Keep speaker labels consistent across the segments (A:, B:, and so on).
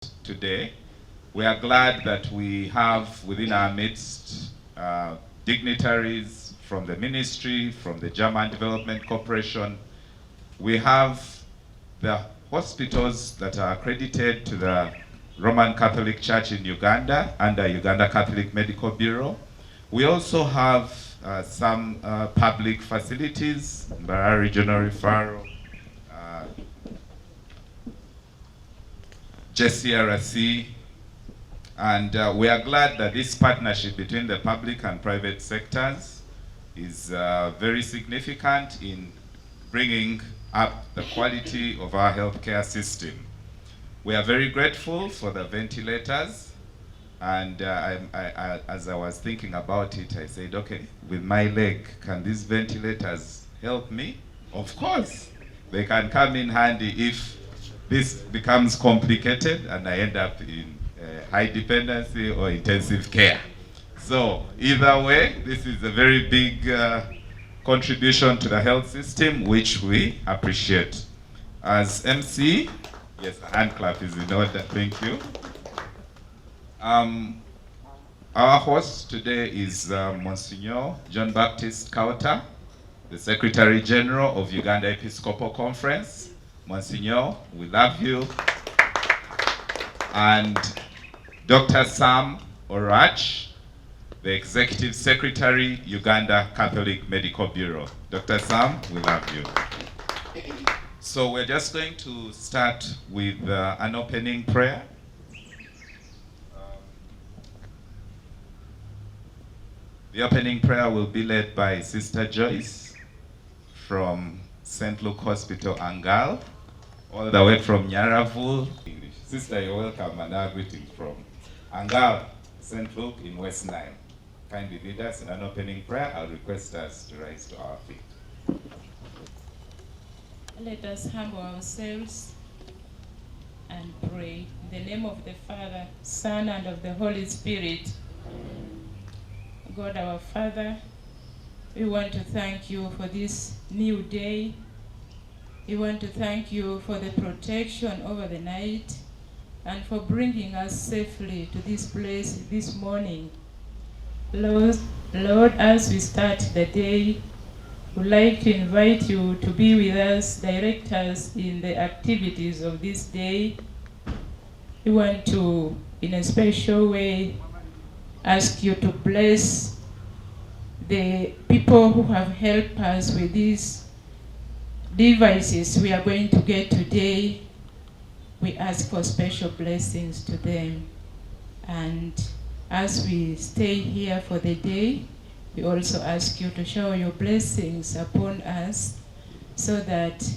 A: today. We are glad that we have within our midst dignitaries from the ministry, from the German Development Corporation. We have the hospitals that are accredited to the Roman Catholic Church in Uganda under Uganda Catholic Medical Bureau. We also have some public facilities, Mbarara Regional Referral, JCRC, and we are glad that this partnership between the public and private sectors is very significant in bringing up the quality of our healthcare system. We are very grateful for the ventilators, and as I was thinking about it, I said, okay, with my leg, can these ventilators help me? Of course, they can come in handy if this becomes complicated and I end up in high dependency or intensive care. So either way, this is a very big contribution to the health system, which we appreciate. As MC, yes, a hand clap is in order, thank you. Our host today is Monsignor John Baptist Kauta, the Secretary General of Uganda Episcopal Conference. Monsignor, we love you. And Dr. Sam Orach, the Executive Secretary, Uganda Catholic Medical Bureau. Dr. Sam, we love you. So we're just going to start with an opening prayer. The opening prayer will be led by Sister Joyce from St. Luke Hospital, Angal, all the way from Nyaravul. English. Sister, you're welcome, and our greetings from Angal, St. Luke in West Nile. Kindly lead us in an opening prayer. I'll request us to rise to our feet.
B: Let us humble ourselves and pray. In the name of the Father, Son, and of the Holy Spirit. God our Father, we want to thank you for this new day. We want to thank you for the protection over the night and for bringing us safely to this place this morning. Lord, as we start the day, we'd like to invite you to be with us, direct us in the activities of this day. We want to, in a special way, ask you to bless the people who have helped us with these devices we are going to get today. We ask for special blessings to them. And as we stay here for the day, we also ask you to shower your blessings upon us so that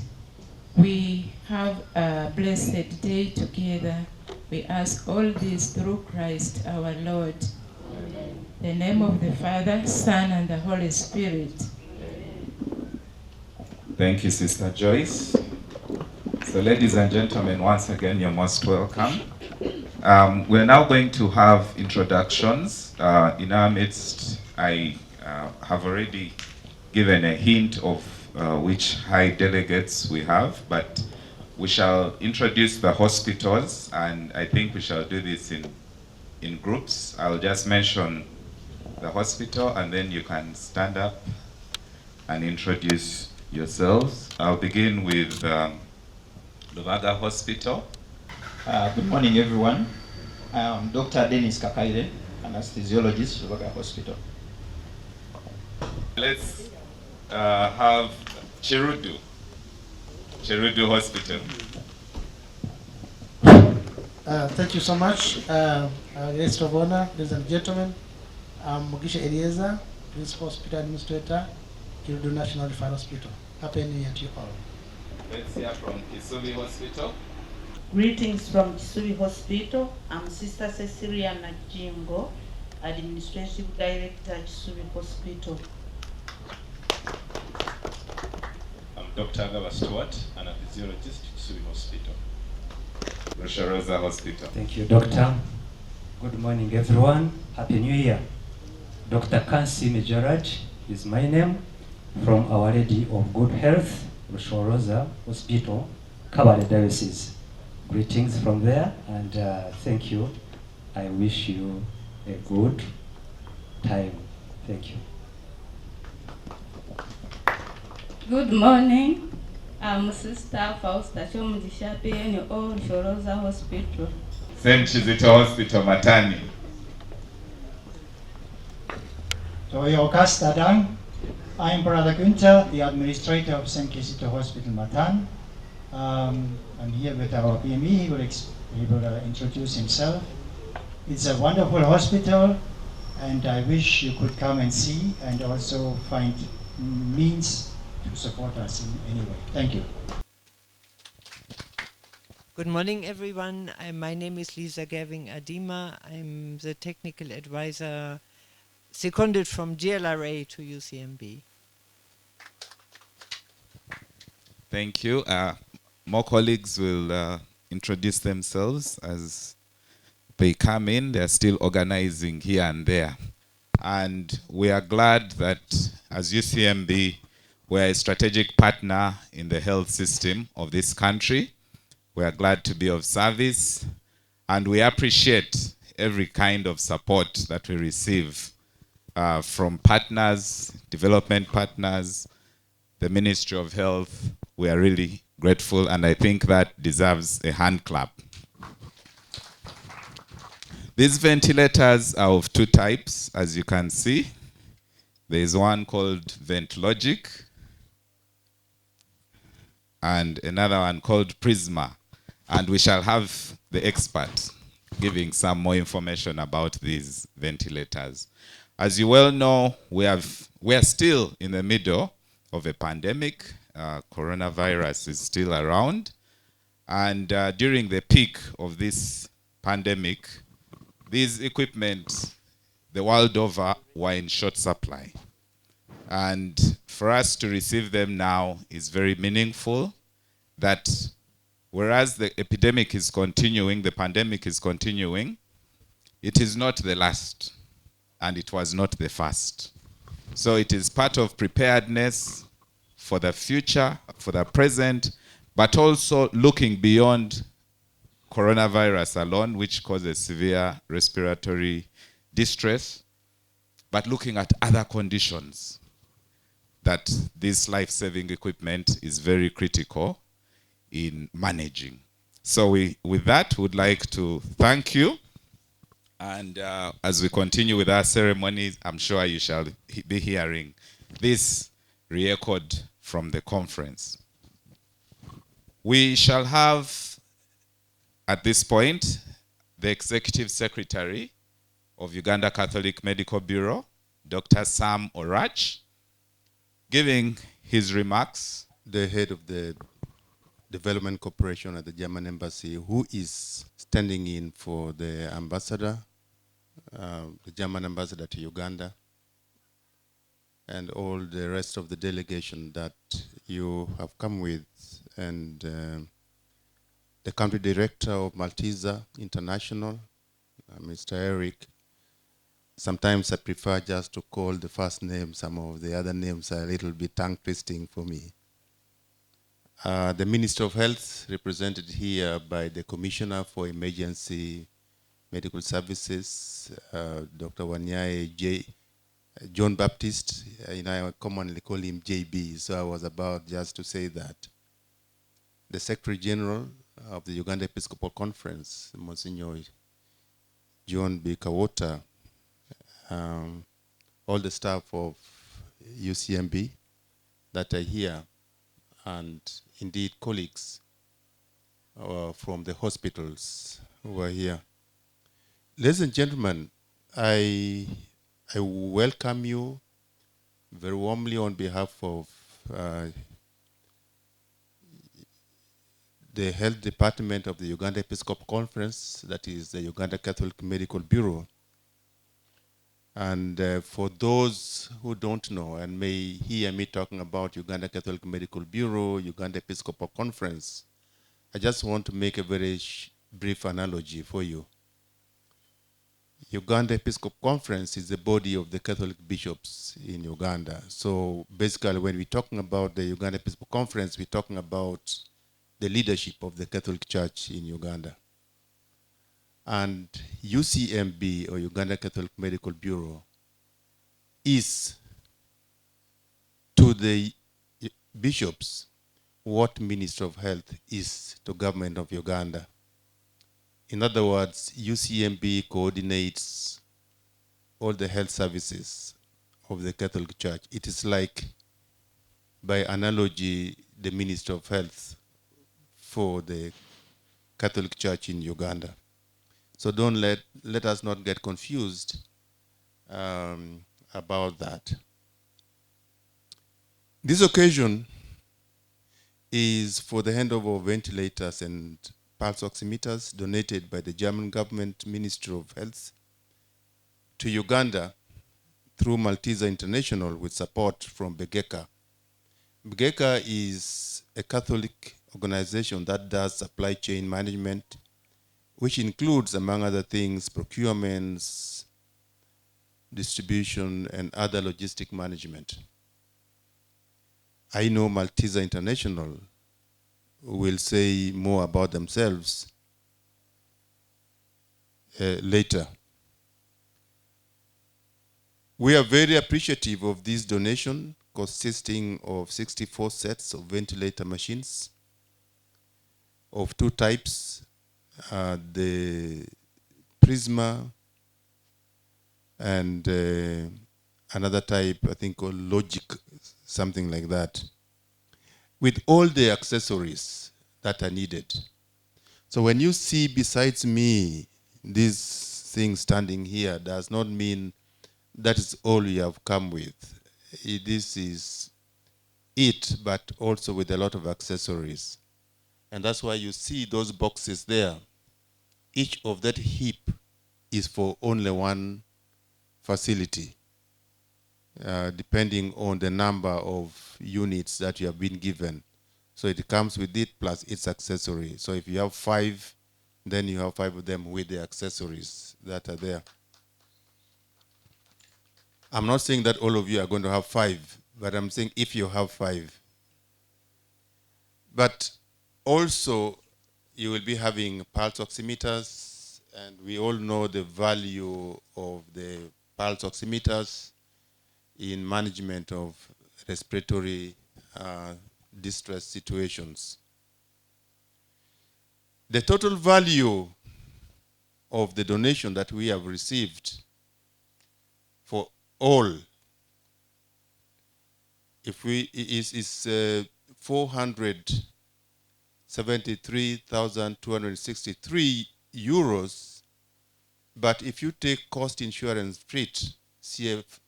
B: we have a blessed day together. We ask all this through Christ our Lord. Amen. In the name of the Father, Son, and the Holy Spirit.
A: Thank you, Sister Joyce. So ladies and gentlemen, once again, you're most welcome. We're now going to have introductions. In our midst, I have already given a hint of which high delegates we have, but we shall introduce the hospitals, and I think we shall do this in groups. I'll just mention the hospital, and then you can stand up and introduce yourselves. I'll begin with Lubaga Hospital.
C: Good morning, everyone. I'm Dr. Dennis Kakaire, anesthesiologist, Lubaga Hospital.
A: Let's have Chirudu Hospital.
D: Thank you so much. Guest of honor, ladies and gentlemen. I'm Mugisha Eliezer, Principal Hospital Administrator, Kirudu National Referral Hospital. Happy New Year to you all.
A: Let's hear from Kisubi Hospital.
E: Greetings from Kisubi Hospital. I'm Sister Cecilia Najingo, Administrative Director, Kisubi Hospital.
F: I'm Dr. Agaba Stewart, anesthesiologist, Kisubi Hospital.
A: Rosa Hospital.
G: Thank you, Doctor. Good morning, everyone. Happy New Year. Dr. Kansi Mejaraj is my name, from Our Lady of Good Health, Rosa Hospital, Kabale Diocese. greetings from there, and thank you. I wish you a good time. Thank you.
H: Good morning. I'm Sister Fausta Chomugisha in Old Shoroza Hospital.
A: St. Chizito Hospital, Matani.
I: Toyo Kastadang. I'm Brother Günther, the administrator of St. Kizito Hospital, Matan. I'm here with our PME. He will introduce himself. It's a wonderful hospital, and I wish you could come and see and also find means to support us in any way. Thank you.
J: Good morning, everyone. My name is Lisa Gaving Adima. I'm the technical advisor seconded from GLRA to UCMB.
A: Thank you. More colleagues will introduce themselves as they come in. They're still organizing here and there. And we are glad that as UCMB, we're a strategic partner in the health system of this country. We are glad to be of service, and we appreciate every kind of support that we receive from partners, development partners, the Ministry of Health. We are really grateful, and I think that deserves a hand clap. These ventilators are of two types, as you can see. There is one called VentLogic, and another one called Prisma. And we shall have the expert giving some more information about these ventilators. As you well know, we are still in the middle of a pandemic. Coronavirus is still around. And during the peak of this pandemic, these equipment, the world over, were in short supply. And for us to receive them now is very meaningful, that whereas the epidemic is continuing, the pandemic is continuing, it is not the last, and it was not the first. So it is part of preparedness for the future, for the present, but also looking beyond coronavirus alone, which causes severe respiratory distress, but looking at other conditions that this life-saving equipment is very critical in managing. So with that, would like to thank you. And as we continue with our ceremonies, I'm sure you shall be hearing this re-echoed from the conference. We shall have, at this point, the Executive Secretary of Uganda Catholic Medical Bureau, Dr. Sam Orach, giving his remarks.
K: The head of the Development Cooperation at the German Embassy, who is standing in for the ambassador, the German ambassador to Uganda, and all the rest of the delegation that you have come with, and the country director of Malteser International, Mr. Eric. Sometimes I prefer just to call the first name. Some of the other names are a little bit tongue-twisting for me. The Minister of Health, represented here by the Commissioner for Emergency Medical Services, Dr. Wanyae John Baptist, I commonly call him JB, so I was about just to say that. The Secretary General of the Uganda Episcopal Conference, Monsignor John B. Kawota, all the staff of UCMB that are here, and indeed colleagues from the hospitals who are here. Ladies and gentlemen, I welcome you very warmly on behalf of the Health Department of the Uganda Episcopal Conference, that is the Uganda Catholic Medical Bureau. And for those who don't know and may hear me talking about Uganda Catholic Medical Bureau, Uganda Episcopal Conference, I just want to make a very brief analogy for you. Uganda Episcopal Conference is the body of the Catholic bishops in Uganda. So basically when we're talking about the Uganda Episcopal Conference, we're talking about the leadership of the Catholic Church in Uganda. And UCMB, or Uganda Catholic Medical Bureau, is to the bishops what Ministry of Health is to government of Uganda. In other words, UCMB coordinates all the health services of the Catholic Church. It is like, by analogy, the Ministry of Health for the Catholic Church in Uganda. So don't let us not get confused about that. This occasion is for the handover of ventilators and pulse oximeters donated by the German government Ministry of Health to Uganda through Malteser International with support from Begeka. Begeka is a Catholic organization that does supply chain management, which includes, among other things, procurements, distribution, and other logistic management. I know Malteser International will say more about themselves later. We are very appreciative of this donation, consisting of 64 sets of ventilator machines of two types, the Prisma and another type, I think called Logic, something like that, with all the accessories that are needed. So when you see besides me this thing standing here, does not mean that is all you have come with. This is it, but also with a lot of accessories. And that's why you see those boxes there. Each of that heap is for only one facility, depending on the number of units that you have been given. So it comes with it plus its accessory. So if you have 5, then you have 5 of them with the accessories that are there. I'm not saying that all of you are going to have 5, but I'm saying if you have 5. But also, you will be having pulse oximeters, and we all know the value of the pulse oximeters in management of respiratory distress situations. The total value of the donation that we have received for all, if we is 473,263 euros, but if you take cost insurance treat CIF,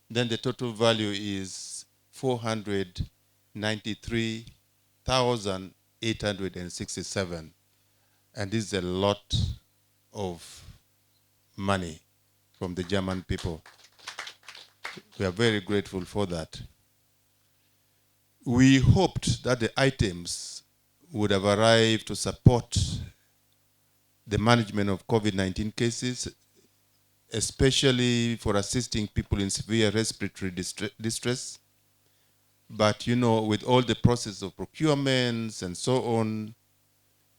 K: then the total value is 493,867, and this is a lot of money from the German people. We are very grateful for that. We hoped that the items would have arrived to support the management of COVID-19 cases, especially for assisting people in severe respiratory distress. But you know, with all the process of procurements and so on,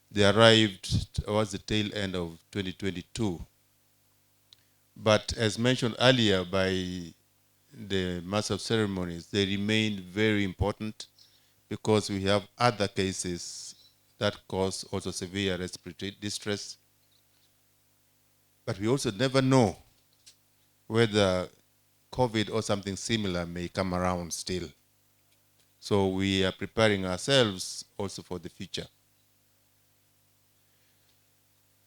K: they arrived towards the tail end of 2022. But as mentioned earlier by the Master of Ceremonies, they remain very important because we have other cases that cause also severe respiratory distress. But we also never know whether COVID or something similar may come around still. So we are preparing ourselves also for the future.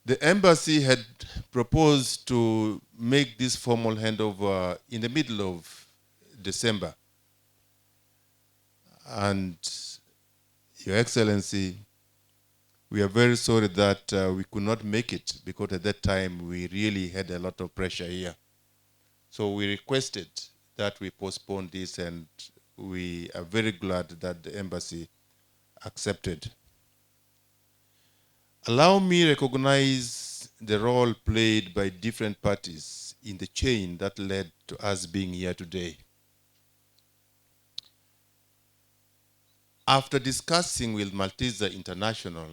K: The embassy had proposed to make this formal handover in the middle of December. And Your Excellency, we are very sorry that we could not make it because at that time we really had a lot of pressure here. So we requested that we postpone this, and we are very glad that the embassy accepted. Allow me to recognize the role played by different parties in the chain that led to us being here today. After discussing with Malteser International,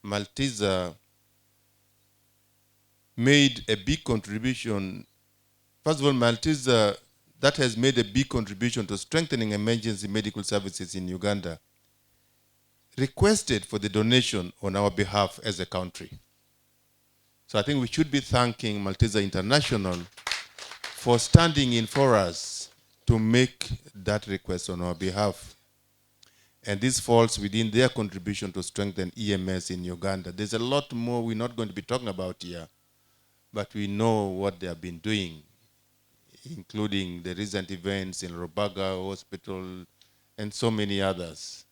K: Malteser made a big contribution. First of all, Malteser, that has made a big contribution to strengthening emergency medical services in Uganda, requested for the donation on our behalf as a country. So I think we should be thanking Malteser International for standing in for us to make that request on our behalf. And this falls within their contribution to strengthen EMS in Uganda. There's a lot more we're not going to be talking about here, but we know what they have been doing, including the recent events in Rubaga Hospital and so many others.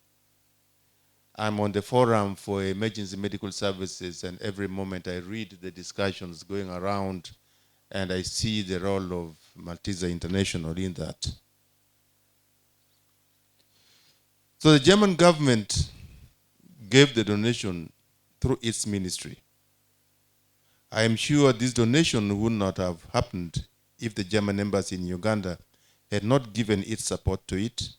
K: I'm on the forum for emergency medical services, and every moment I read the discussions going around, and I see the role of Malteser International in that. So the German government gave the donation through its ministry. I am sure this donation would not have happened if the German embassy in Uganda had not given its support to it.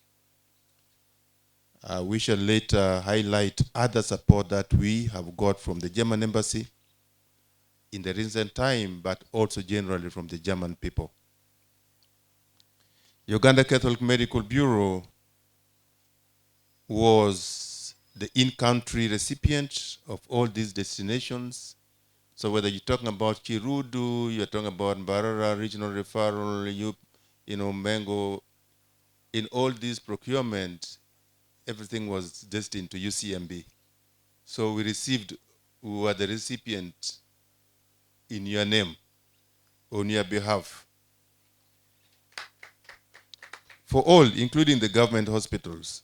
K: We shall later highlight other support that we have got from the German embassy in the recent time, but also generally from the German people. Uganda Catholic Medical Bureau was the in-country recipient of all these destinations. So whether you're talking about Chirudu, you're talking about Mbarara Regional Referral, Mengo, in all these procurement, everything was destined to UCMB. So we were the recipient in your name, on your behalf. For all, including the government hospitals.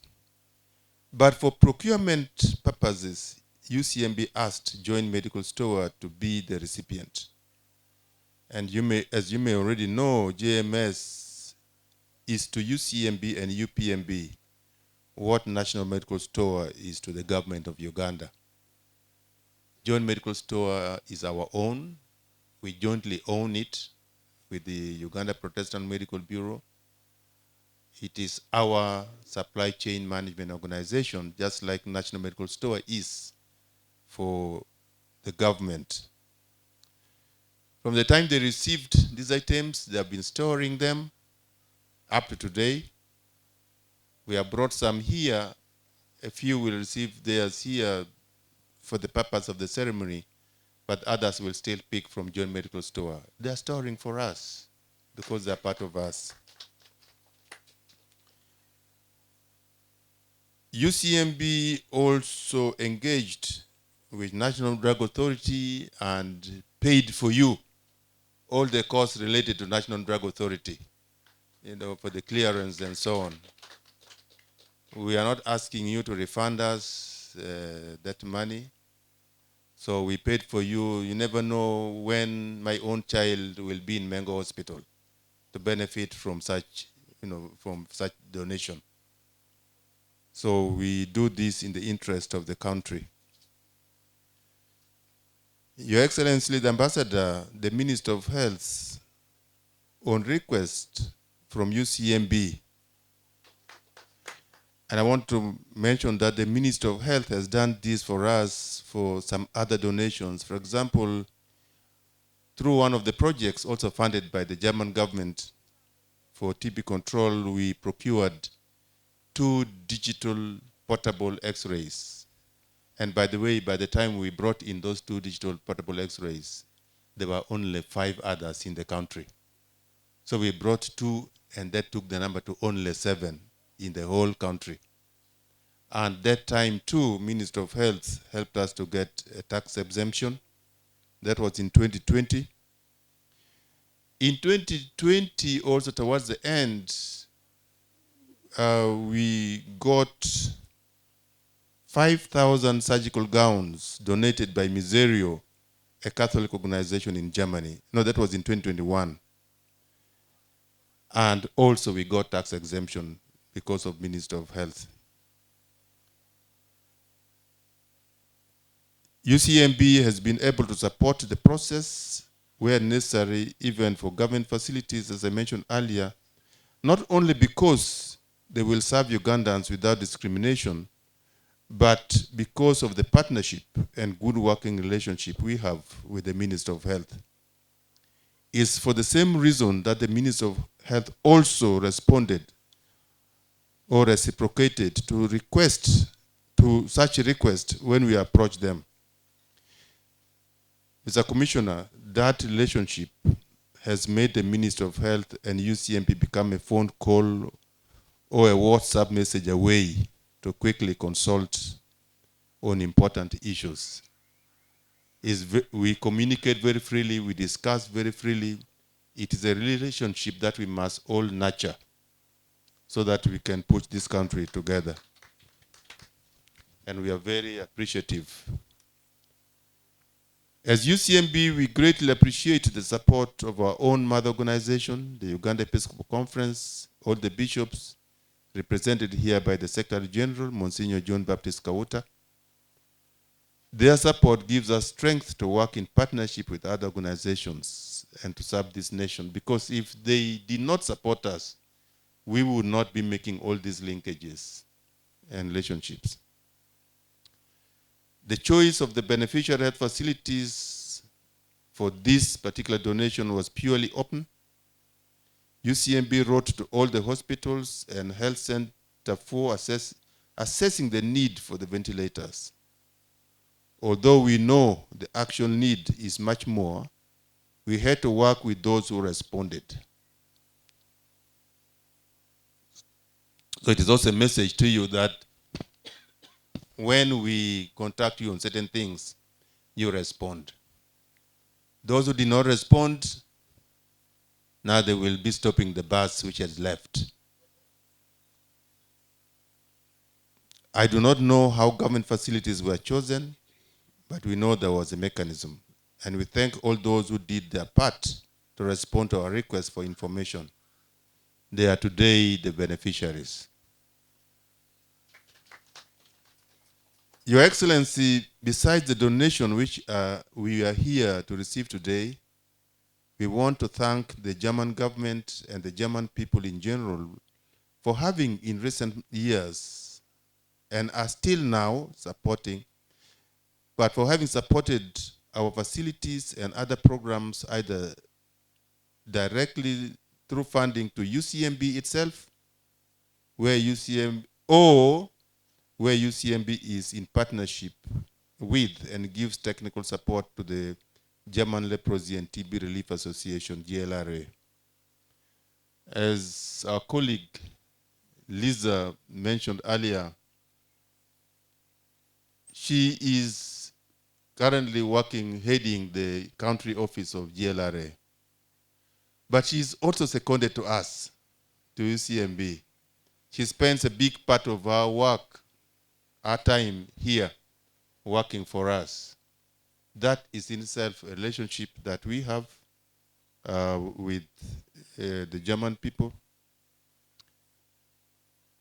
K: But for procurement purposes, UCMB asked Joint Medical Store to be the recipient. And as you may already know, JMS is to UCMB and UPMB what National Medical Store is to the government of Uganda. Joint Medical Store is our own. We jointly own it with the Uganda Protestant Medical Bureau. It is our supply chain management organization, just like National Medical Store is for the government. From the time they received these items, they have been storing them up to today. We have brought some here. A few will receive theirs here for the purpose of the ceremony, but others will still pick from Joint Medical Store. They are storing for us because they are part of us. UCMB also engaged with National Drug Authority and paid for you all the costs related to National Drug Authority, for the clearance and so on. We are not asking you to refund us that money. So we paid for you. You never know when my own child will be in Mengo Hospital to benefit from such, from such donation. So we do this in the interest of the country. Your Excellency, the Ambassador, the Minister of Health, on request from UCMB, and I want to mention that the Minister of Health has done this for us for some other donations. For example, through one of the projects also funded by the German government for TB control, we procured 2 digital portable X-rays. And by the way, by the time we brought in those 2 digital portable X-rays, there were only 5 others in the country. So we brought 2, and that took the number to only 7 in the whole country. And that time too, Minister of Health helped us to get a tax exemption. That was in 2020. In 2020, also towards the end, we got 5,000 surgical gowns donated by Miserio, a Catholic organization in Germany. No, that was in 2021. And also we got tax exemption because of Minister of Health. UCMB has been able to support the process where necessary, even for government facilities, as I mentioned earlier, not only because they will serve Ugandans without discrimination, but because of the partnership and good working relationship we have with the Minister of Health. It's for the same reason that the Minister of Health also responded or reciprocated to such a request when we approach them. Mr. Commissioner, that relationship has made the Minister of Health and UCMP become a phone call or a WhatsApp message away to quickly consult on important issues. We communicate very freely, we discuss very freely. It is a relationship that we must all nurture so that we can push this country together. And we are very appreciative. As UCMB, we greatly appreciate the support of our own mother organization, the Uganda Episcopal Conference, all the bishops represented here by the Secretary General, Monsignor John Baptist Kawuta. Their support gives us strength to work in partnership with other organizations and to serve this nation, because if they did not support us, we would not be making all these linkages and relationships. The choice of the beneficiary health facilities for this particular donation was purely open. UCMB wrote to all the hospitals and health center for assessing the need for the ventilators. Although we know the actual need is much more, we had to work with those who responded. So it is also a message to you that when we contact you on certain things, you respond. Those who did not respond, now they will be stopping the bus which has left. I do not know how government facilities were chosen, but we know there was a mechanism. And we thank all those who did their part to respond to our request for information. They are today the beneficiaries. Your Excellency, besides the donation which we are here to receive today, we want to thank the German government and the German people in general for having in recent years and are still now supporting, but for having supported our facilities and other programs either directly through funding to UCMB itself, where UCMB is in partnership with and gives technical support to the German Leprosy and TB Relief Association, GLRA. As our colleague Lisa mentioned earlier, she is currently heading the country office of GLRA. But she is also seconded to us, to UCMB. She spends a big part of her work, our time here, working for us. That is in itself a relationship that we have with the German people.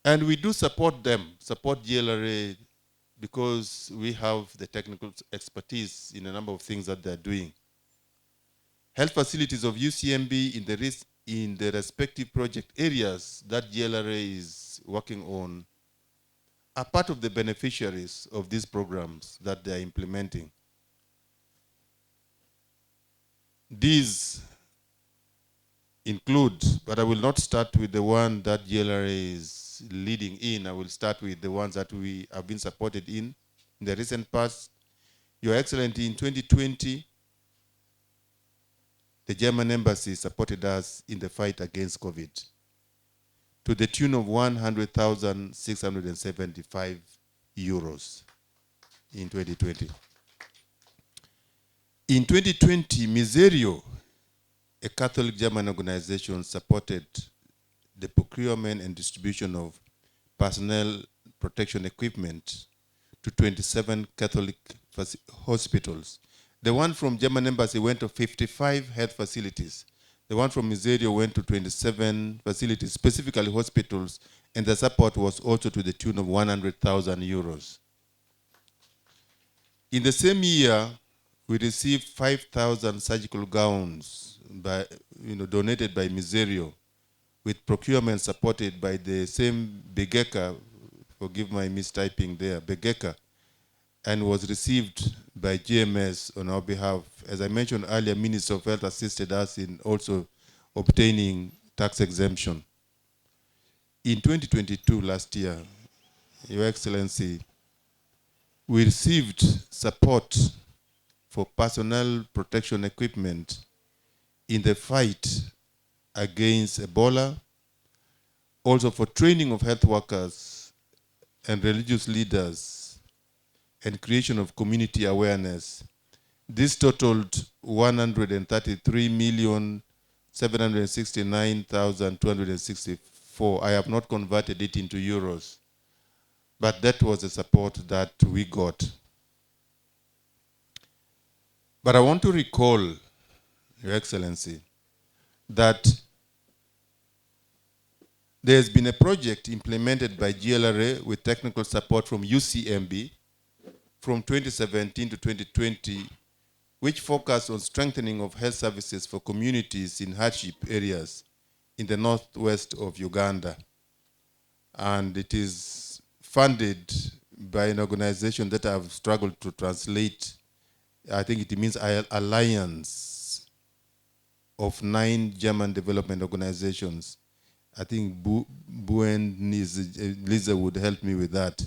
K: And we do support them, support GLRA, because we have the technical expertise in a number of things that they're doing. Health facilities of UCMB in the respective project areas that GLRA is working on are part of the beneficiaries of these programs that they're implementing. These include, but I will not start with the one that GLRA is leading in. I will start with the ones that we have been supported in the recent past. Your Excellency, in 2020, the German embassy supported us in the fight against COVID to the tune of 100,675 euros in 2020. In 2020, Miserio, a Catholic German organization, supported the procurement and distribution of personnel protection equipment to 27 Catholic hospitals. The one from German embassy went to 55 health facilities. The one from Miserio went to 27 facilities, specifically hospitals, and the support was also to the tune of 100,000 euros. In the same year, we received 5,000 surgical gowns donated by Miserio with procurement supported by the same Begeka, forgive my mistyping there, Begeka, and was received by GMS on our behalf. As I mentioned earlier, Minister of Health assisted us in also obtaining tax exemption. In 2022, last year, Your Excellency, we received support for personnel protection equipment in the fight against Ebola, also for training of health workers and religious leaders and creation of community awareness. This totaled 133,769,264. I have not converted it into euros, but that was the support that we got. But I want to recall, Your Excellency, that there's been a project implemented by GLRA with technical support from UCMB from 2017 to 2020, which focused on strengthening of health services for communities in hardship areas in the northwest of Uganda. And it is funded by an organization that I've struggled to translate. I think it means Alliance of 9 German development organizations. I think Lisa would help me with that.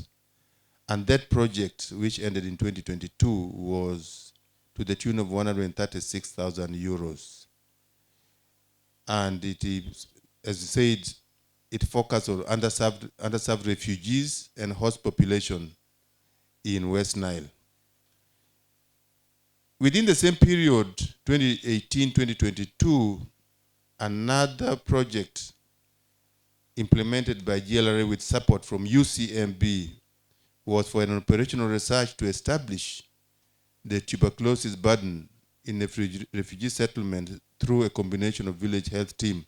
K: And that project, which ended in 2022, was to the tune of 136,000 euros. And it is, as you said, it focused on underserved refugees and host population in West Nile. Within the same period, 2018-2022, another project implemented by GLRA with support from UCMB was for an operational research to establish the tuberculosis burden in the refugee settlement through a combination of village health team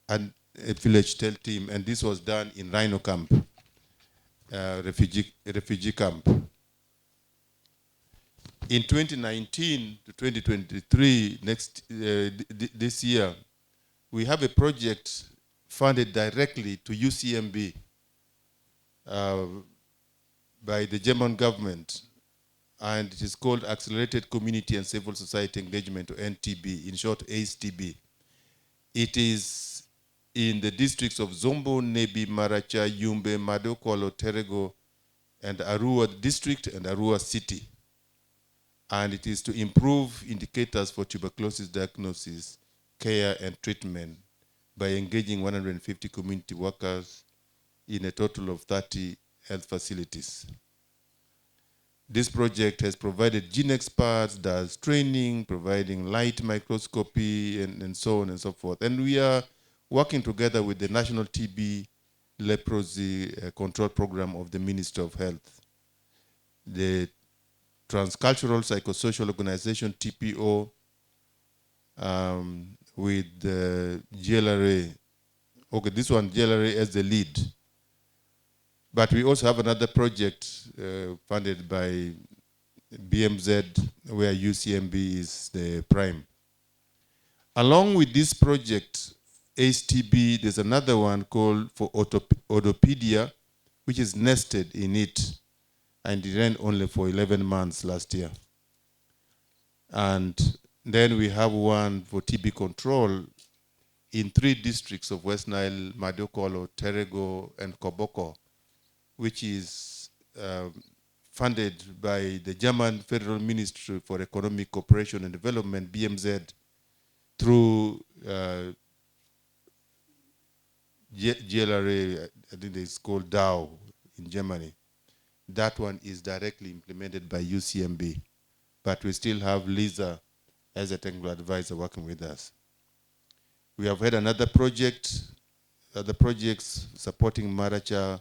K: and a village health team, and this was done in Rhino Camp, refugee camp. In 2019 to 2023, this year, we have a project funded directly to UCMB by the German government, and it is called Accelerated Community and Civil Society Engagement, or NTB, in short, ACTB. It is in the districts of Zombo, Nebi, Maracha, Yumbe, Madokolo, Terego, and Arua district and Arua city. And it is to improve indicators for tuberculosis diagnosis, care, and treatment by engaging 150 community workers in a total of 30 health facilities. This project has provided gene experts, does training, providing light microscopy, and so on and so forth. And we are working together with the National TB Leprosy Control Program of the Ministry of Health, the Transcultural Psychosocial Organization, TPO, with the GLRA. Okay, this one, GLRA as the lead. But we also have another project funded by BMZ, where UCMB is the prime. Along with this project, ACTB, there's another one called for Orthopedia, which is nested in it, and it ran only for 11 months last year. And then we have one for TB control in 3 districts of West Nile, Madokolo, Terego, and Koboko, which is funded by the German Federal Ministry for Economic Cooperation and Development, BMZ, through GLRA, I think it's called DAO in Germany. That one is directly implemented by UCMB, but we still have Lisa as a technical advisor working with us. We have had another project, other projects supporting Maracha,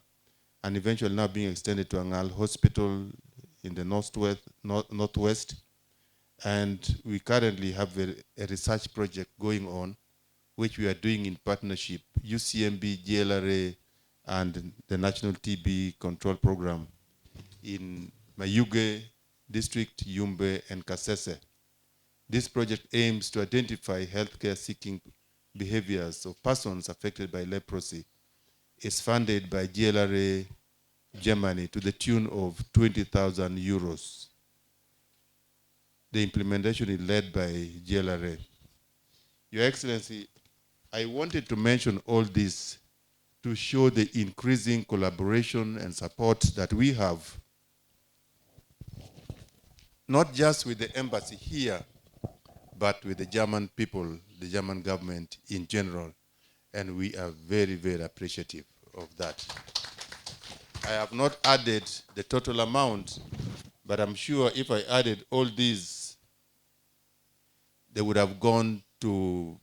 K: and eventually now being extended to Angal Hospital in the northwest. And we currently have a research project going on, which we are doing in partnership, UCMB, GLRA, and the National TB Control Program in Mayuge District, Yumbe, and Kasese. This project aims to identify healthcare seeking behaviors of persons affected by leprosy is funded by GLRA Germany to the tune of 20,000 euros. The implementation is led by GLRA. Your Excellency, I wanted to mention all this to show the increasing collaboration and support that we have, not just with the embassy here, but with the German people, the German government in general. And we are very, very appreciative of that. I have not added the total amount, but I'm sure if I added all these, they would have gone to,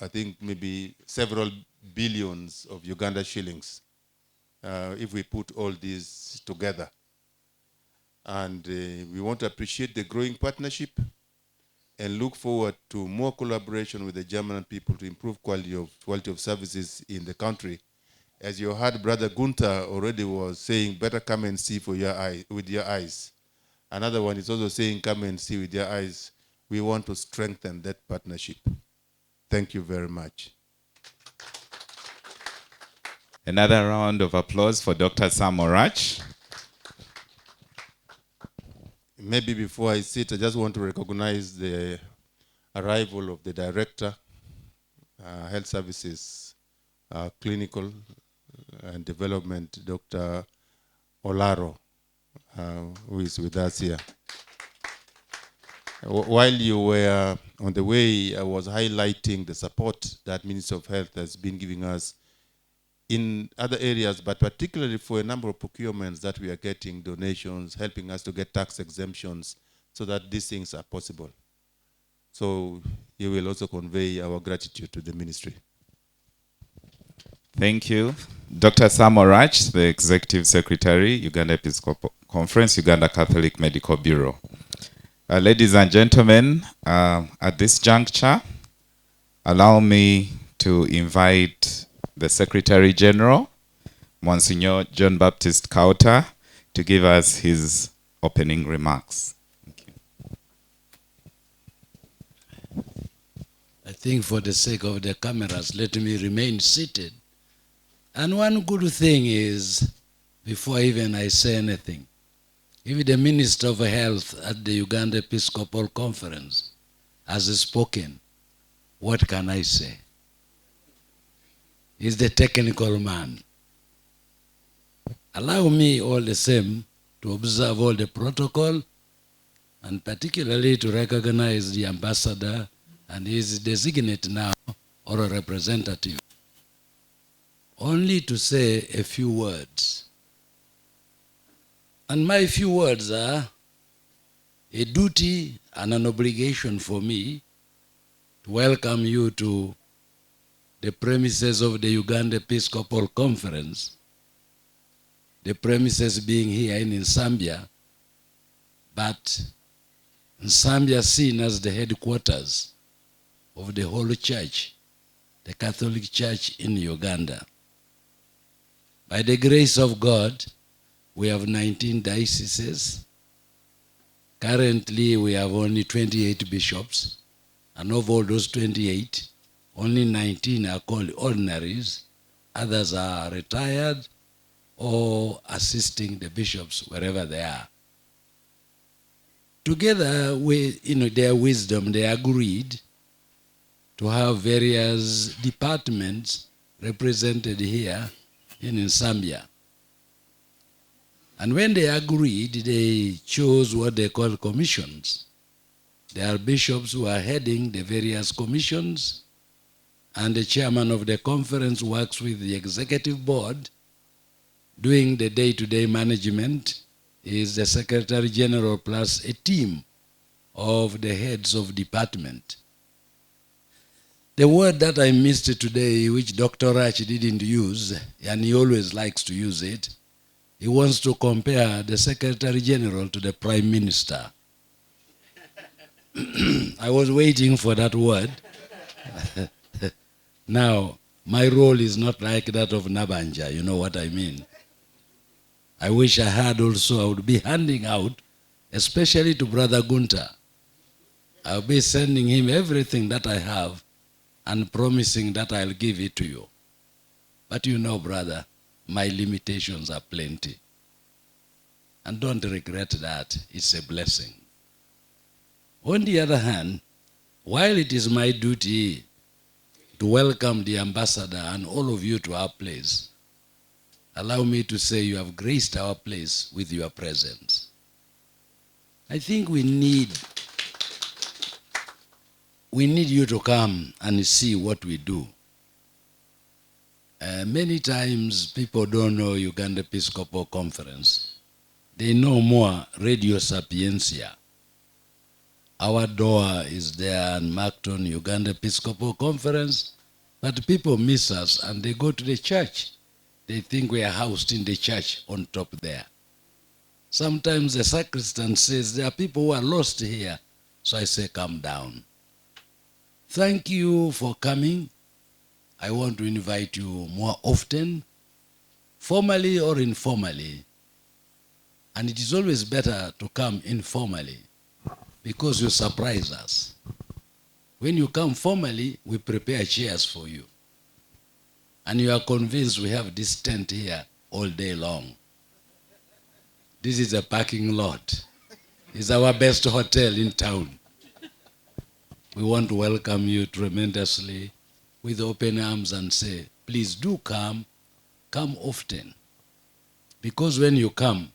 K: I think, maybe several billions of Uganda shillings if we put all these together. And we want to appreciate the growing partnership and look forward to more collaboration with the German people to improve quality of services in the country. As you heard, Brother Gunther already was saying, better come and see with your eyes. Another one is also saying, come and see with your eyes. We want to strengthen that partnership. Thank you very much.
A: Another round of applause for Dr. Sam Orach.
K: Maybe before I sit, I just want to recognize the arrival of the Director, Health Services, Clinical and Development, Dr. Olaro, who is with us here. While you were on the way, I was highlighting the support that Minister of Health has been giving us in other areas, but particularly for a number of procurements that we are getting, donations, helping us to get tax exemptions so that these things are possible. So you will also convey our gratitude to the ministry.
A: Thank you. Dr. Sam Orach, the Executive Secretary, Uganda Episcopal Conference, Uganda Catholic Medical Bureau. Ladies and gentlemen, at this juncture, allow me to invite the Secretary General, Monsignor John Baptist Kauta, to give us his opening remarks. Thank you.
L: I think for the sake of the cameras, let me remain seated. And one good thing is, before even I say anything, if the Minister of Health at the Uganda Episcopal Conference has spoken, what can I say? He's the technical man. Allow me all the same to observe all the protocol and particularly to recognize the ambassador and his designate now or a representative. Only to say a few words. And my few words are a duty and an obligation for me to welcome you to the premises of the Uganda Episcopal Conference, the premises being here in Nsambya, but Nsambya seen as the headquarters of the whole church, the Catholic Church in Uganda. By the grace of God, we have 19 dioceses. Currently, we have only 28 bishops, and of all those 28, only 19 are called ordinaries. Others are retired or assisting the bishops wherever they are. Together with their wisdom, they agreed to have various departments represented here in Nsambya. And when they agreed, they chose what they call commissions. There are bishops who are heading the various commissions, and the chairman of the conference works with the executive board. Doing the day-to-day management is the Secretary General plus a team of the heads of department. The word that I missed today, which Dr. Rach didn't use, and he always likes to use it, he wants to compare the Secretary General to the Prime Minister. I was waiting for that word. Now, my role is not like that of Nabanja, you know what I mean. I wish I had also, I would be handing out, especially to Brother Gunther. I'll be sending him everything that I have and promising that I'll give it to you. But you know, brother, my limitations are plenty. And don't regret that. It's a blessing. On the other hand, while it is my duty to welcome the ambassador and all of you to our place, allow me to say you have graced our place with your presence. I think we need you to come and see what we do. Many times people don't know Uganda Episcopal Conference. They know more Radio Sapiencia. Our door is there in Macton, Uganda Episcopal Conference, but people miss us and they go to the church. They think we are housed in the church on top there. Sometimes the sacristan says, there are people who are lost here. So I say, come down. Thank you for coming. I want to invite you more often, formally or informally. And it is always better to come informally because you surprise us. When you come formally, we prepare chairs for you. And you are convinced we have this tent here all day long. This is a parking lot. It's our best hotel in town. We want to welcome you tremendously with open arms and say, please do come often. Because when you come,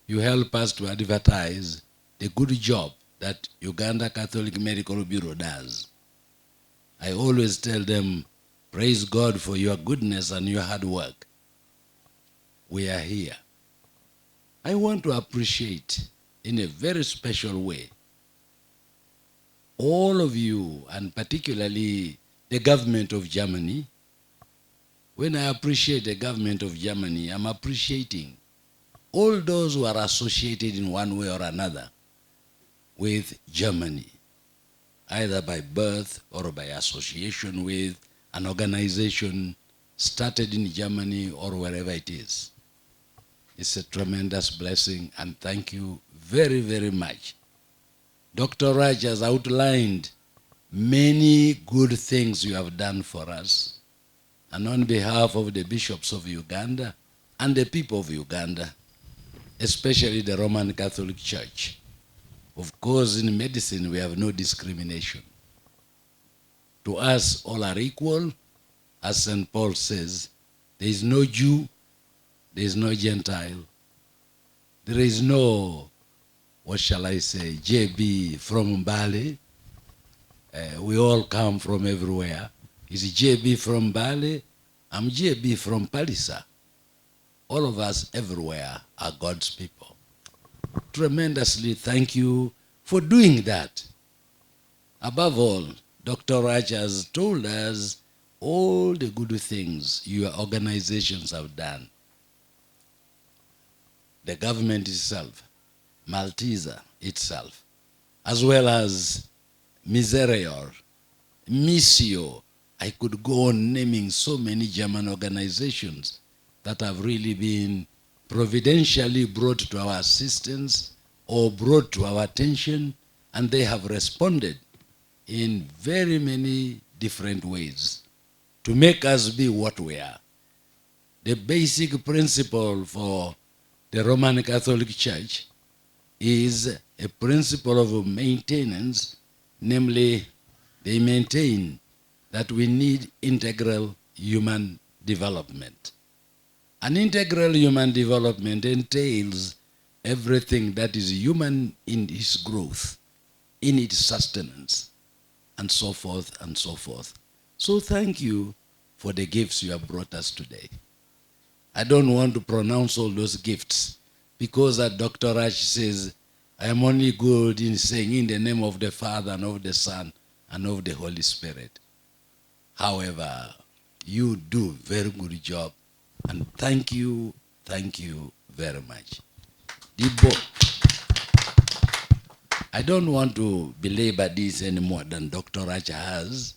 L: you help us to advertise the good job that Uganda Catholic Medical Bureau does. I always tell them, praise God for your goodness and your hard work. We are here. I want to appreciate in a very special way all of you, and particularly the government of Germany. When I appreciate the government of Germany, I'm appreciating all those who are associated in one way or another with Germany, either by birth or by association with an organization started in Germany or wherever it is. It's a tremendous blessing, and thank you very, very much. Dr. Raj has outlined many good things you have done for us, and on behalf of the bishops of Uganda and the people of Uganda, especially the Roman Catholic Church. Of course, in medicine, we have no discrimination. To us, all are equal. As St. Paul says, there is no Jew, there is no Gentile, there is no, what shall I say, JB from Mbale. We all come from everywhere. Is JB from Mbale? I'm JB from Palisa. All of us everywhere are God's people. Tremendously thank you for doing that. Above all, Dr. Raj has told us all the good things your organizations have done. The government itself, Malteser itself, as well as Miserior, Missio. I could go on naming so many German organizations that have really been providentially brought to our assistance or brought to our attention, and they have responded in very many different ways to make us be what we are. The basic principle for the Roman Catholic Church is a principle of maintenance, namely they maintain that we need integral human development. An integral human development entails everything that is human in its growth, in its sustenance, and so forth and so forth. So thank you for the gifts you have brought us today. I don't want to pronounce all those gifts because Dr. Raj says, I am only good in saying in the name of the Father and of the Son and of the Holy Spirit. However, you do a very good job, and thank you very much. I don't want to belabor this any more than Dr. Raj has,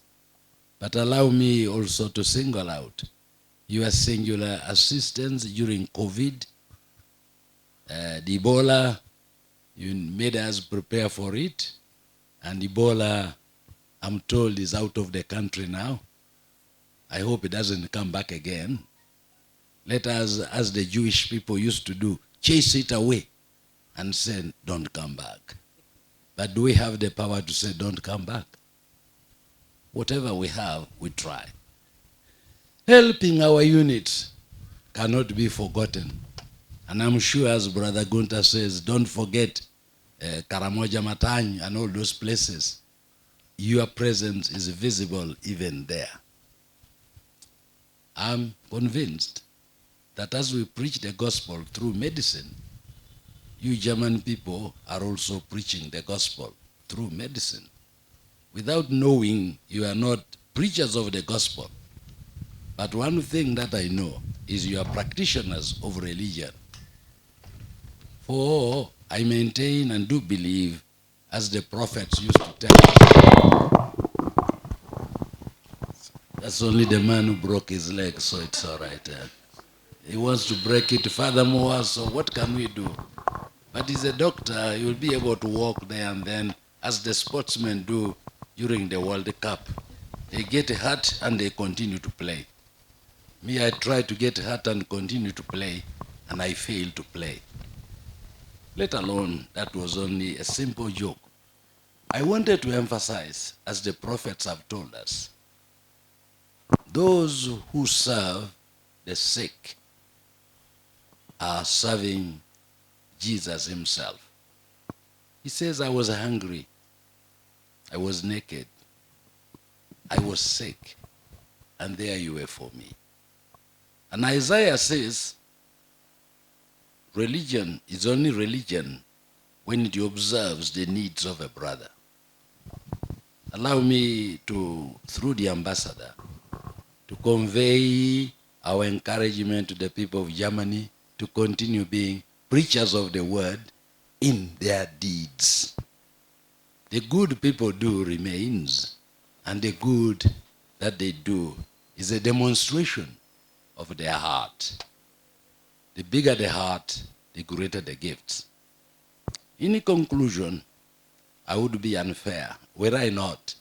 L: but allow me also to single out your singular assistance during COVID, the Ebola. You made us prepare for it, and Ebola I'm told is out of the country now. I hope it doesn't come back again. Let us, as the Jewish people used to do, chase it away and say, don't come back. But do we have the power to say, don't come back? Whatever we have, we try. Helping our units cannot be forgotten. And I'm sure, as Brother Gunter says, don't forget Karamoja Matany and all those places. Your presence is visible even there. I'm convinced that as we preach the gospel through medicine, you German people are also preaching the gospel through medicine. Without knowing, you are not preachers of the gospel. But one thing that I know is you are practitioners of religion. For I maintain and do believe, as the prophets used to tell us, that's only the man who broke his leg, so it's all right. He wants to break it furthermore, so what can we do? But he's a doctor, he will be able to walk there and then, as the sportsmen do during the World Cup. They get hurt and they continue to play. Me, I try to get hurt and continue to play, and I fail to play. Let alone, that was only a simple joke. I wanted to emphasize, as the prophets have told us, those who serve the sick are serving Jesus himself. He says, I was hungry, I was naked, I was sick, and there you were for me. And Isaiah says, religion is only religion when it observes the needs of a brother. Allow me to, through the ambassador, to convey our encouragement to the people of Germany to continue being preachers of the word in their deeds. The good people do remains, and the good that they do is a demonstration of their heart. The bigger the heart, the greater the gifts. In conclusion, I would be unfair were I not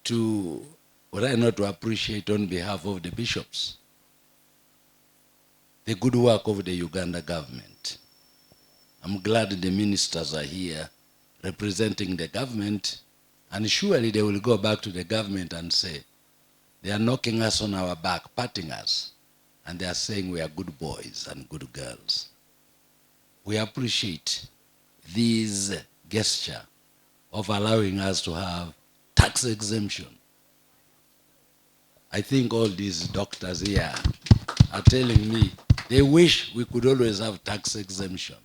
L: to appreciate on behalf of the bishops the good work of the Uganda government. I'm glad the ministers are here representing the government, and surely they will go back to the government and say, they are knocking us on our back, patting us, and they are saying we are good boys and good girls. We appreciate this gesture of allowing us to have tax exemption. I think all these doctors here are telling me they wish we could always have tax exemption,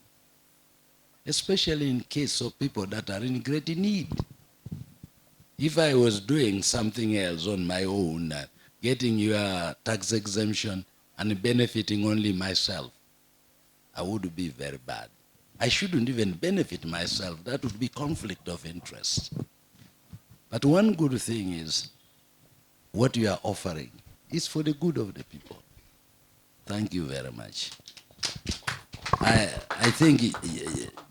L: especially in case of people that are in great need. If I was doing something else on my own, getting your tax exemption and benefiting only myself, I would be very bad. I shouldn't even benefit myself. That would be conflict of interest. But one good thing is, what you are offering is for the good of the people. Thank you very much. I think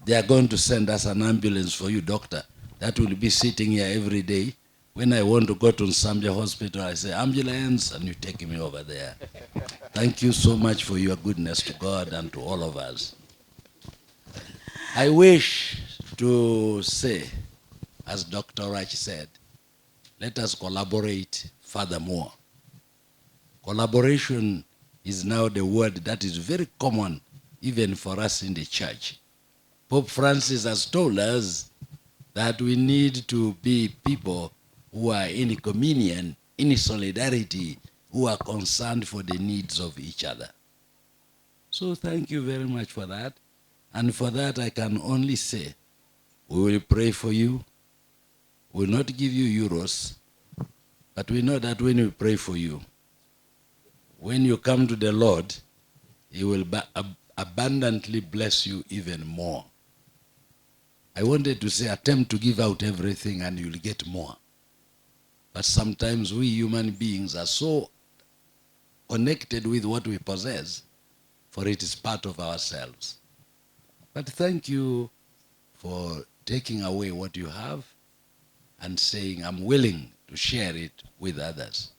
L: they are going to send us an ambulance for you, doctor, that will be sitting here every day. When I want to go to Nsambia Hospital, I say, ambulance, and you take me over there. Thank you so much for your goodness to God and to all of us. I wish to say, as Dr. Rach said, let us collaborate furthermore. Collaboration is now the word that is very common even for us in the church. Pope Francis has told us that we need to be people who are in communion, in solidarity, who are concerned for the needs of each other. So thank you very much for that. And for that I can only say, we will pray for you. We will not give you euros, but we know that when we pray for you, when you come to the Lord, He will abundantly bless you even more. I wanted to say, attempt to give out everything and you'll get more. But sometimes we human beings are so connected with what we possess, for it is part of ourselves. But thank you for taking away what you have and saying, I'm willing to share it with others.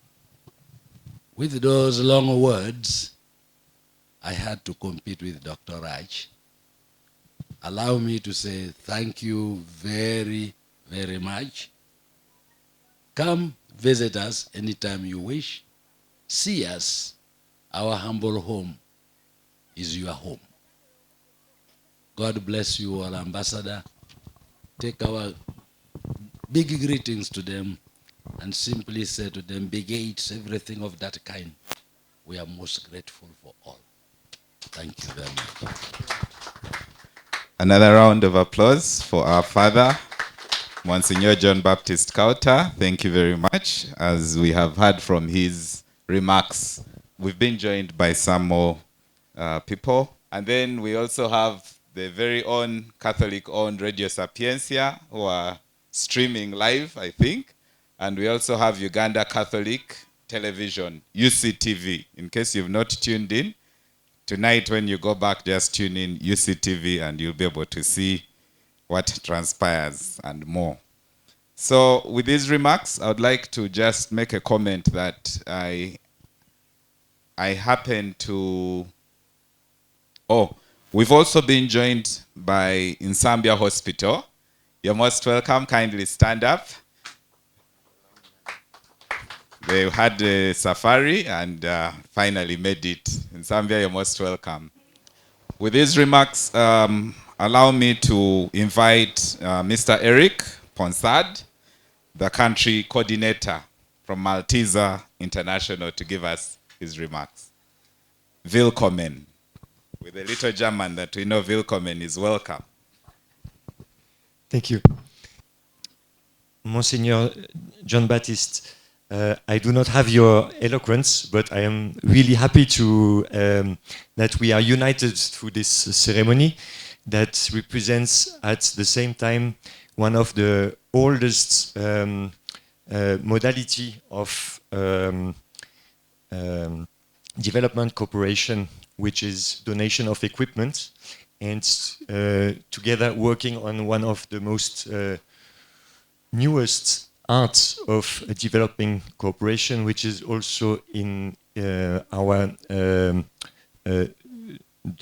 L: With those long words, I had to compete with Dr. Raj. Allow me to say thank you very, very much. Come visit us anytime you wish. See us. Our humble home is your home. God bless you all, Ambassador. Take our big greetings to them and simply say to them, Big Eights, everything of that kind. We are most grateful for all. Thank you very much.
A: Another round of applause for our father, Monsignor John Baptist Kauta. Thank you very much. As we have heard from his remarks, we've been joined by some more people. And then we also have the very own Catholic-owned Radio Sapiencia, who are streaming live, I think. And we also have Uganda Catholic Television, UCTV. In case you've not tuned in, tonight when you go back, just tune in UCTV and you'll be able to see what transpires and more. So with these remarks, I would like to just make a comment that I happen to... Oh, we've also been joined by Nsambia Hospital. You're most welcome. Kindly stand up. They had a safari and finally made it. Nsambia, you're most welcome. With these remarks, allow me to invite Mr. Eric Ponsard, the country coordinator from Malteser International, to give us his remarks. Willkommen. With a little German that we know, willkommen is welcome.
M: Thank you. Monsignor John Baptist, I do not have your eloquence, but I am really happy to that we are united through this ceremony that represents at the same time one of the oldest modality of development cooperation, which is donation of equipment, and together working on one of the most newest arts of developing cooperation, which is also in our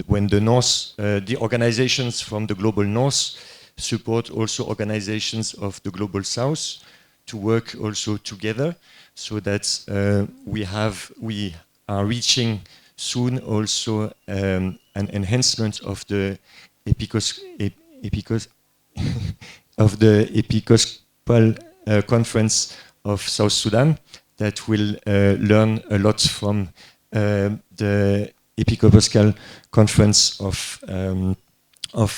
M: when the North, the organizations from the Global North support also organizations of the Global South to work also together, so that we are reaching soon also an enhancement of the Episcopal Conference of South Sudan, that will learn a lot from the Episcopal Conference of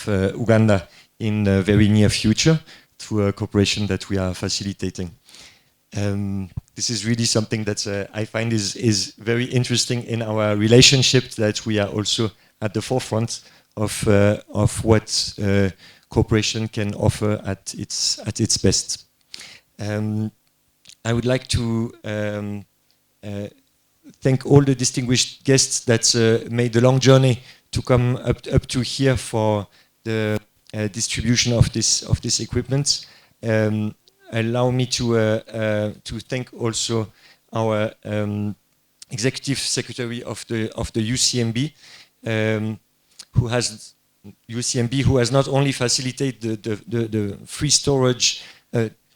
M: Uganda in the very near future, through a cooperation that we are facilitating. This is really something that I find is very interesting in our relationship, that we are also at the forefront of what cooperation can offer at its best. I would like to thank all the distinguished guests that made the long journey to come up to here for the distribution of this equipment. Allow me to thank also our executive secretary of the UCMB, who has not only facilitated the free storage,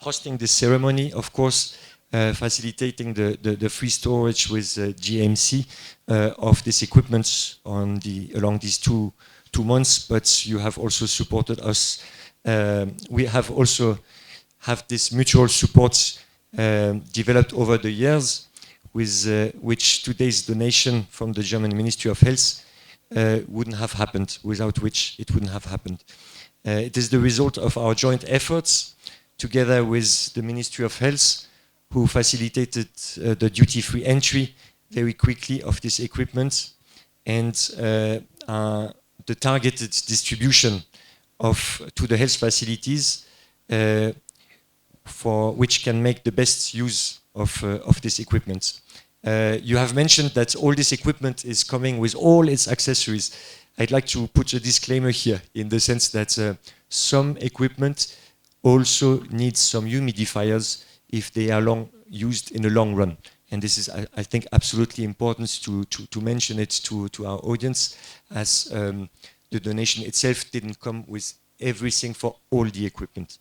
M: hosting the ceremony, of course, facilitating the free storage with GMC of this equipment along these two months, but you have also supported us. We have also this mutual support developed over the years, with which today's donation from the German Ministry of Health wouldn't have happened, without which it wouldn't have happened. It is the result of our joint efforts, together with the Ministry of Health, who facilitated the duty-free entry very quickly of this equipment, and the targeted distribution to the health facilities, for which can make the best use of this equipment. You have mentioned that all this equipment is coming with all its accessories. I'd like to put a disclaimer here, in the sense that some equipment also needs some humidifiers if they are used in the long run. And this is, I think, absolutely important to mention it to our audience, as the donation itself didn't come with everything for all the equipment.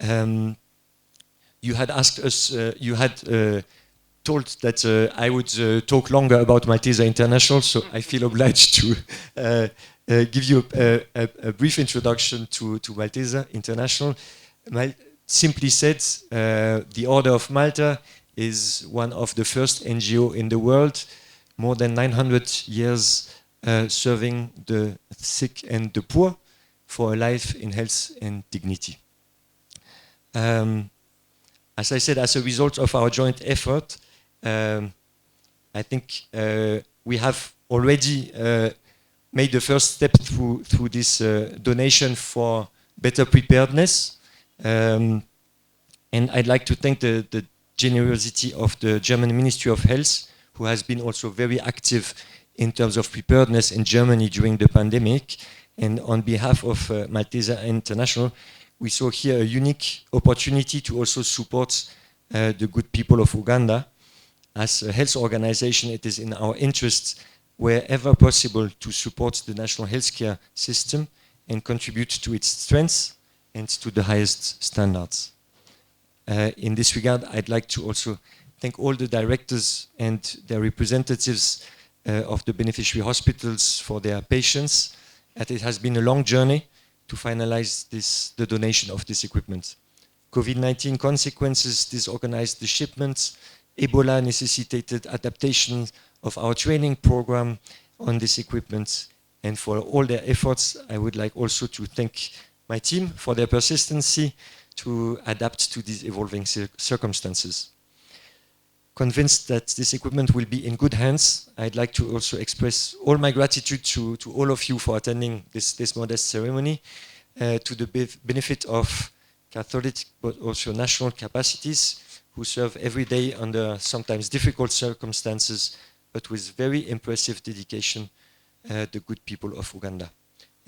M: You had asked us, you had told that I would talk longer about Malteser International, so I feel obliged to give you a brief introduction to Malteser International. Simply said, the Order of Malta is one of the first NGO in the world, more than 900 years serving the sick and the poor for a life in health and dignity. As I said, as a result of our joint effort, I think we have already made the first step through this donation for better preparedness. And I'd like to thank the generosity of the German Ministry of Health, who has been also very active in terms of preparedness in Germany during the pandemic. And on behalf of Malteser International, we saw here a unique opportunity to also support the good people of Uganda. As a health organization, it is in our interest, wherever possible, to support the national healthcare system and contribute to its strengths and to the highest standards. In this regard, I'd like to also thank all the directors and their representatives of the beneficiary hospitals for their patience. And it has been a long journey to finalize the donation of this equipment. COVID-19 consequences disorganized the shipments. Ebola necessitated adaptation of our training program on this equipment. And for all their efforts, I would like also to thank my team for their persistency to adapt to these evolving circumstances. Convinced that this equipment will be in good hands, I'd like to also express all my gratitude to all of you for attending this modest ceremony, to the benefit of Catholic but also national capacities who serve every day under sometimes difficult circumstances, but with very impressive dedication, the good people of Uganda.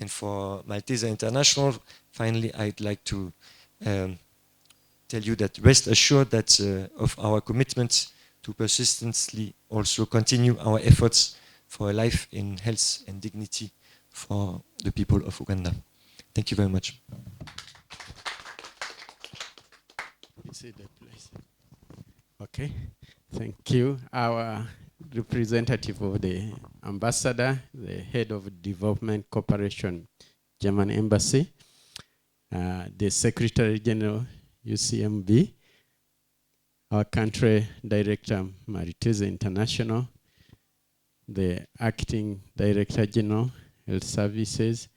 M: And for Malteser International, finally, I'd like to tell you that rest assured that of our commitment to persistently also continue our efforts for a life in health and dignity for the people of Uganda. Thank you very much.
N: Okay, thank you. Our representative of the ambassador, the head of development cooperation, German embassy, the Secretary General, UCMB, our country director, Malteser International, the acting director general, health services,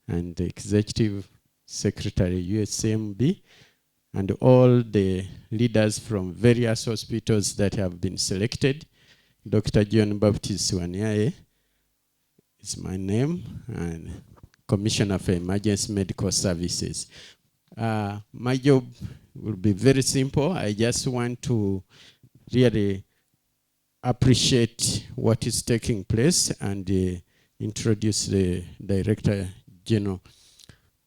N: and the executive secretary, USMB, and all the leaders from various hospitals that have been selected. Dr. John Baptist Waniaye is my name, and Commissioner for Emergency Medical Services. My job will be very simple. I just want to really appreciate what is taking place and introduce the Director General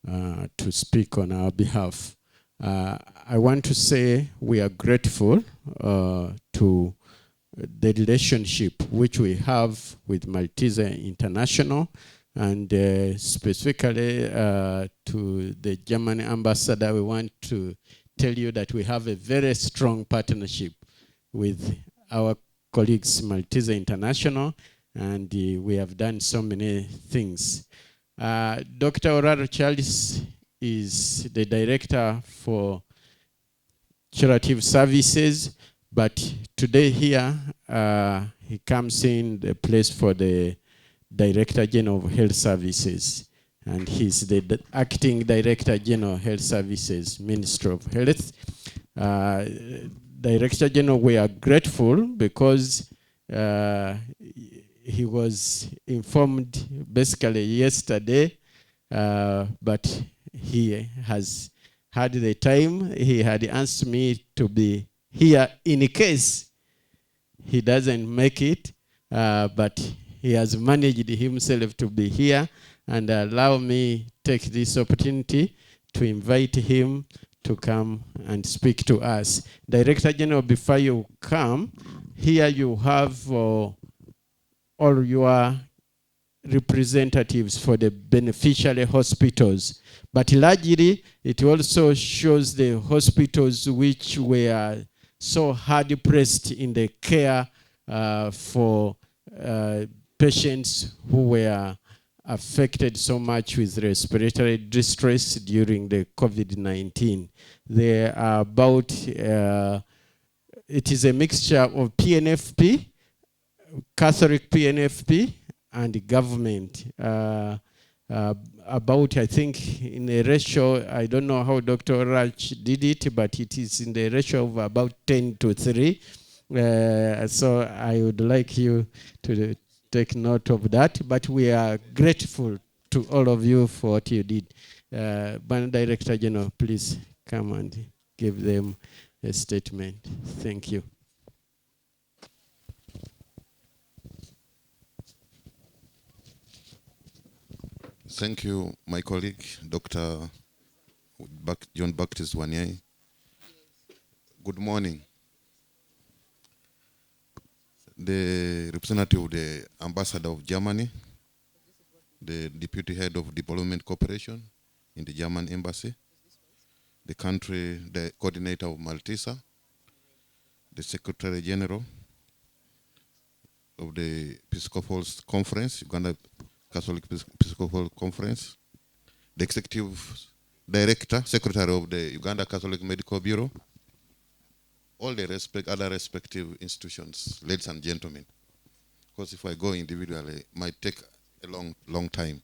N: to speak on our behalf. I want to say we are grateful to the relationship which we have with Malteser International, and specifically to the German ambassador. We want to tell you that we have a very strong partnership with our colleagues Malteser International, and we have done so many things. Dr. Oraro Charles is the director for Curative Services, but today here he comes in the place for the Director General of Health Services, and he's the acting Director General of Health Services, Minister of Health. Director General, we are grateful because he was informed basically yesterday, but he has had the time. He had asked me to be here in case he doesn't make it, but he has managed himself to be here, and allow me take this opportunity to invite him to come and speak to us. Director General, before you come, here you have all your representatives for the beneficiary hospitals. But largely, it also shows the hospitals which were so hard pressed in the care for patients who were affected so much with respiratory distress during the COVID-19. There are about, it is a mixture of PNFP, Catholic PNFP, and government. About, I think, in a ratio, I don't know how Dr. Raj did it, but it is in the ratio of about 10-3. So I would like you to take note of that, but we are grateful to all of you for what you did. Band Director General, please come and give them a statement. Thank you.
K: Thank you, my colleague, Dr. John Baptist Wanyai. Good morning. The representative of the Ambassador of Germany, the Deputy Head of Development Cooperation in the German Embassy, the coordinator of Malteser, the Secretary General of the Episcopal Conference, Uganda Catholic Episcopal Conference, the Executive Director, Secretary of the Uganda Catholic Medical Bureau, all the other respective institutions, ladies and gentlemen. Because if I go individually, it might take a long time.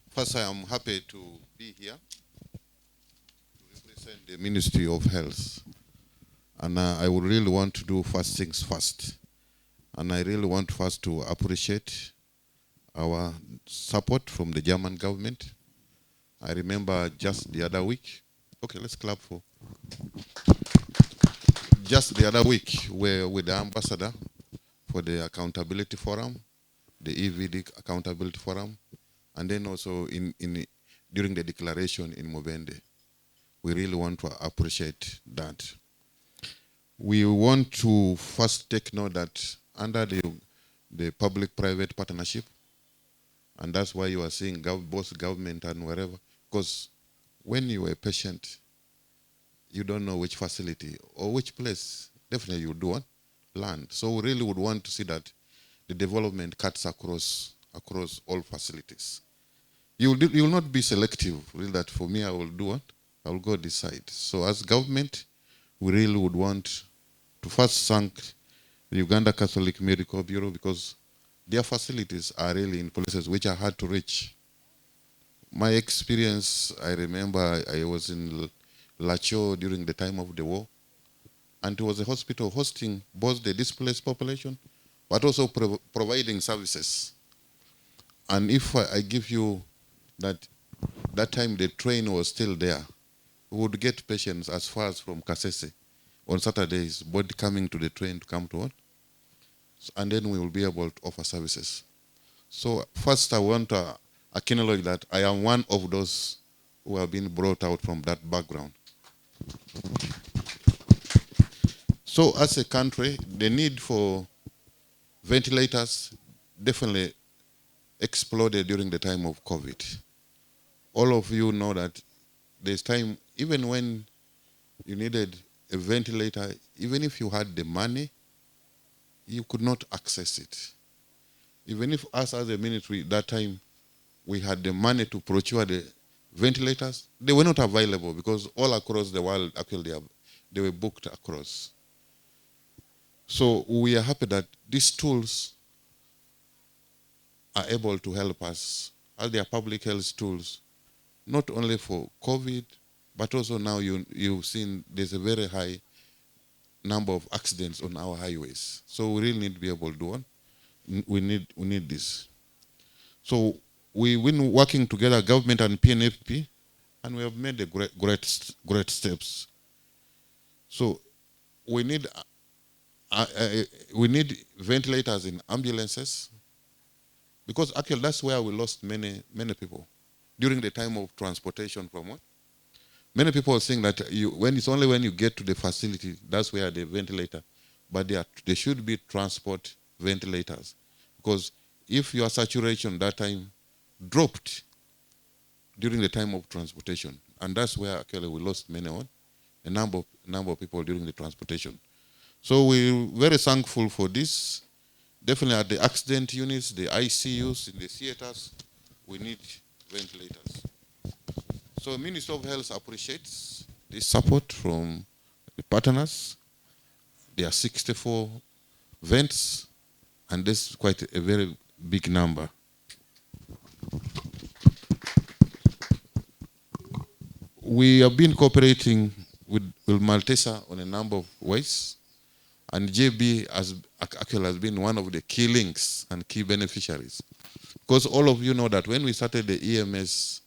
K: First, I am happy to be here to represent the Ministry of Health. And I would really want to do first things first. And I really want first to appreciate our support from the German government. I remember just the other week, okay, let's clap for. Just the other week, we're with the ambassador for the Accountability Forum, the EVD Accountability Forum, and then also during the declaration in Mubende. We really want to appreciate that. We want to first take note that under the public-private partnership, and that's why you are seeing both government and wherever, because when you are a patient, you don't know which facility or which place, definitely you do land. So we really would want to see that the development cuts across all facilities. You will not be selective, really, that for me I will do what? I will go decide. So as government, we really would want to first thank the Uganda Catholic Medical Bureau because their facilities are really in places which are hard to reach. My experience, I remember I was in Lacho during the time of the war, and it was a hospital hosting both the displaced population, but also providing services. And if I give you that time the train was still there, we would get patients as far as from Kasese on Saturdays, both coming to the train to come to work, and then we will be able to offer services. So first I want to acknowledge that I am one of those who have been brought out from that background. So as a country, the need for ventilators definitely exploded during the time of COVID. All of you know that there's time, even when you needed a ventilator, even if you had the money, you could not access it. Even if us as a ministry, that time, we had the money to procure the ventilators, they were not available because all across the world, actually, they were booked across. So we are happy that these tools are able to help us, as they are public health tools, not only for COVID, but also now you've seen there's a very high number of accidents on our highways. So we really need to be able to do one. We need this. So we've been working together, government and PNFP, and we have made a great steps. So we need ventilators in ambulances, because actually that's where we lost many people during the time of transportation Many people think that it's only when you get to the facility, that's where the ventilator, but there should be transport ventilators. Because if your saturation that time dropped during the time of transportation, and that's where actually we lost a number of people during the transportation. So we're very thankful for this. Definitely at the accident units, the ICUs, in the theaters, we need ventilators. So Ministry of Health appreciates this support from the partners. There are 64 vents, and this is quite a very big number. We have been cooperating with Malteser on a number of ways, and JB actually has been one of the key links and key beneficiaries. Because all of you know that when we started the EMS,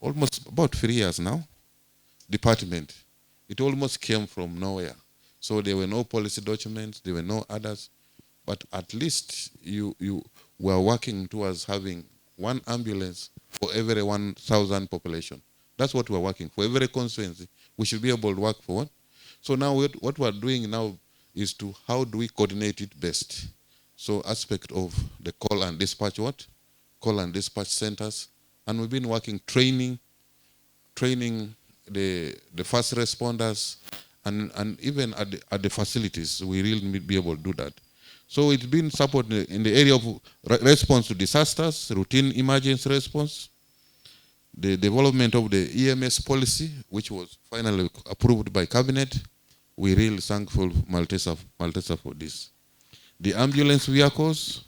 K: almost about 3 years now, department, it almost came from nowhere. So there were no policy documents, there were no others, but at least you were working towards having one ambulance for every 1,000 population. That's what we're working for. Every constituency, we should be able to work for one. So now what we're doing now is to how do we coordinate it best? So aspect of the call and dispatch centers, and we've been working training the first responders, and even at the facilities, we really need to be able to do that. So it's been supported in the area of response to disasters, routine emergency response, the development of the EMS policy, which was finally approved by cabinet. We're really thankful Malteser for this. The ambulance vehicles,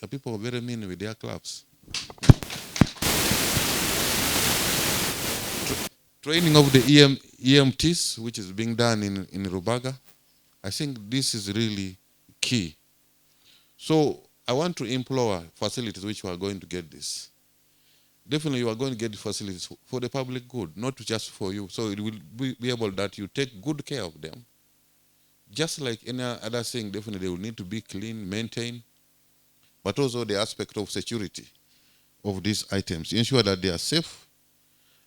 K: the people are very mean with their claps. Training of the EMTs, which is being done in Rubaga, I think this is really key. So I want to implore facilities which are going to get this. Definitely you are going to get the facilities for the public good, not just for you. So it will be able that you take good care of them. Just like any other thing, definitely they will need to be clean, maintained, but also the aspect of security of these items. Ensure that they are safe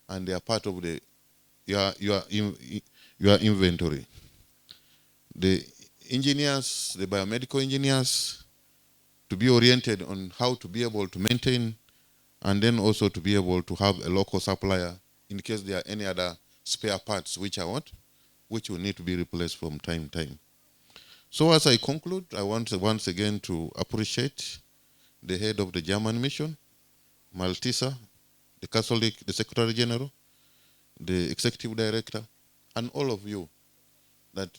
K: and they are part of your inventory. The engineers, the biomedical engineers, to be oriented on how to be able to maintain, and then also to be able to have a local supplier in case there are any other spare parts which will need to be replaced from time to time. So as I conclude, I want once again to appreciate the head of the German mission, Malteser, the Catholic, the Secretary General, the Executive Director, and all of you, that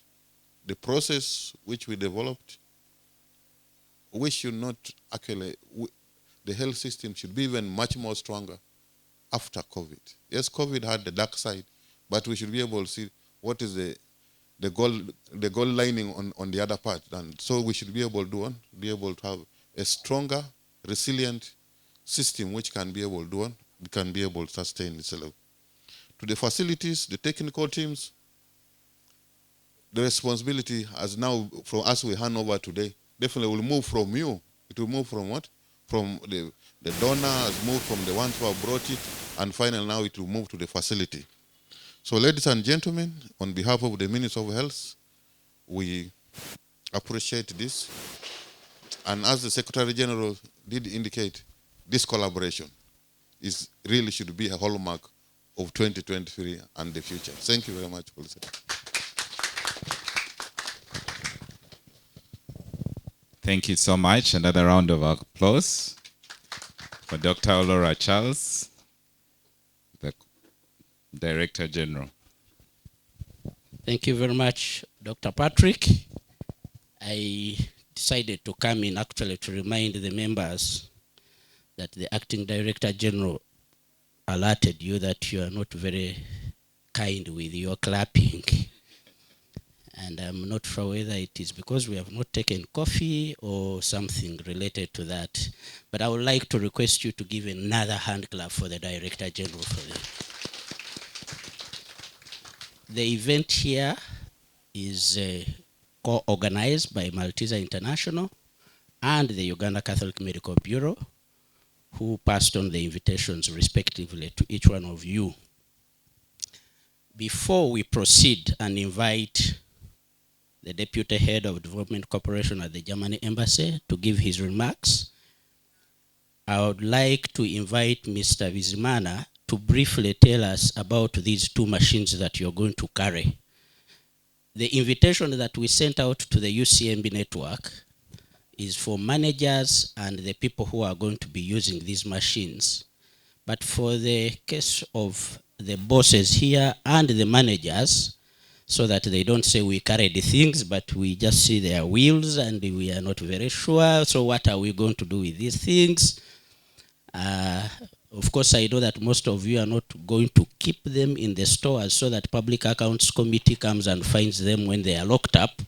K: the process which we developed, we should not actually, the health system should be even much more stronger after COVID. Yes, COVID had the dark side, but we should be able to see what is the goal lining on the other part. And so we should be able to have a stronger, resilient system which can be able to sustain itself. To the facilities, the technical teams, the responsibility as now from us we hand over today, definitely will move from you. It will move from what? From the donor has moved from the ones who have brought it, and finally now it will move to the facility. So ladies and gentlemen, on behalf of the Ministry of Health, we appreciate this. And as the Secretary General did indicate, this collaboration really should be a hallmark of 2023 and the future. Thank you very much for listening.
A: Thank you so much. Another round of applause for Dr. Olora Charles, the Director General.
O: Thank you very much, Dr. Patrick. I decided to come in actually to remind the members that the Acting Director General alerted you that you are not very kind with your clapping. And I'm not sure whether it is because we have not taken coffee or something related to that. But I would like to request you to give another hand clap for the Director General for the event here is co-organized by Malteser International and the Uganda Catholic Medical Bureau who passed on the invitations respectively to each one of you. Before we proceed and invite the Deputy Head of Development Cooperation at the German Embassy to give his remarks, I would like to invite Mr. Bizimana to briefly tell us about these two machines that you're going to carry. The invitation that we sent out to the UCMB network is for managers and the people who are going to be using these machines. But for the case of the bosses here and the managers, so that they don't say we carried things, but we just see their wheels and we are not very sure, so what are we going to do with these things? Of course, I know that most of you are not going to keep them in the stores so that Public Accounts Committee comes and finds them when they are locked up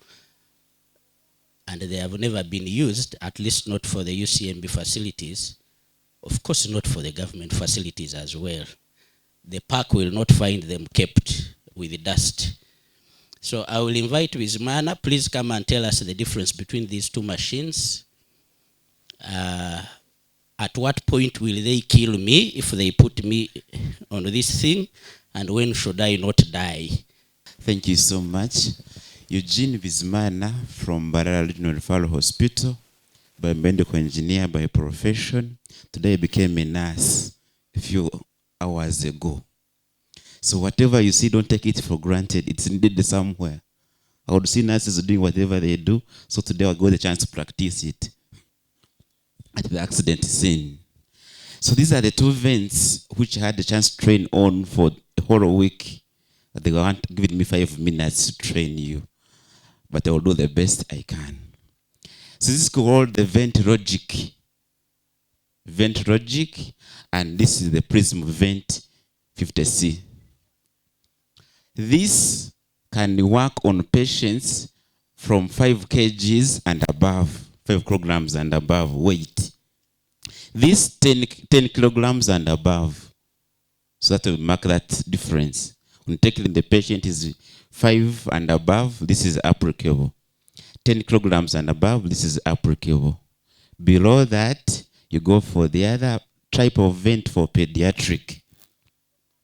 O: and they have never been used, at least not for the UCMB facilities. Of course, not for the government facilities as well. The park will not find them kept with dust. So I will invite Bizimana, please come and tell us the difference between these two machines. At what point will they kill me if they put me on this thing? And when should I not die?
P: Thank you so much. Eugene Bizimana from Barara Regional Referral Hospital, by medical engineer by profession. Today I became a nurse a few hours ago. So whatever you see, don't take it for granted. It's indeed somewhere. I would see nurses doing whatever they do. So today I got the chance to practice it at the accident scene. So these are the two vents which I had the chance to train on for a whole week. They weren't giving me 5 minutes to train you, but I will do the best I can. So this is called the Ventilogic. Ventilogic, and this is the Prism Vent 50C. This can work on patients from 5 kgs and above, 5 kilograms and above weight. This 10 kilograms and above. So that will mark that difference. When taking the patient is 5 and above, this is applicable. 10 kilograms and above, this is applicable. Below that, you go for the other type of vent for pediatric.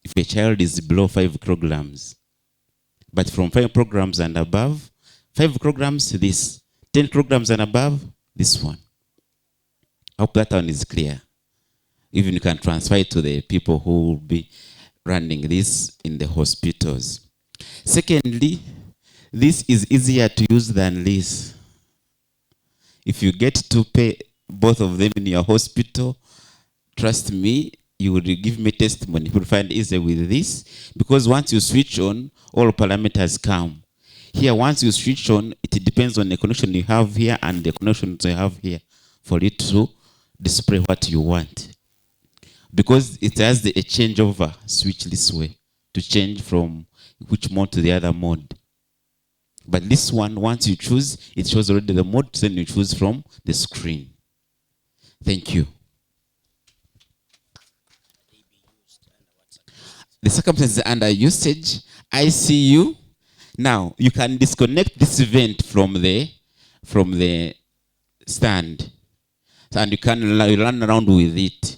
P: If a child is below 5 kilograms. But from 5 kilograms and above, 5 kilograms, this. 10 kilograms and above, this one. I hope that one is clear. Even you can transfer it to the people who will be running this in the hospitals. Secondly, this is easier to use than this. If you get to pay both of them in your hospital, trust me, you will give me testimony. You will find it easier with this, because once you switch on, all parameters come. Here, once you switch on, it depends on the connection you have here and the connections you have here for it to display what you want. Because it has a changeover switch this way to change from which mode to the other mode. But this one, once you choose, it shows already the mode, then you choose from the screen. Thank you. The circumstances under usage, ICU. Now, you can disconnect this vent from the stand. And you can run around with it.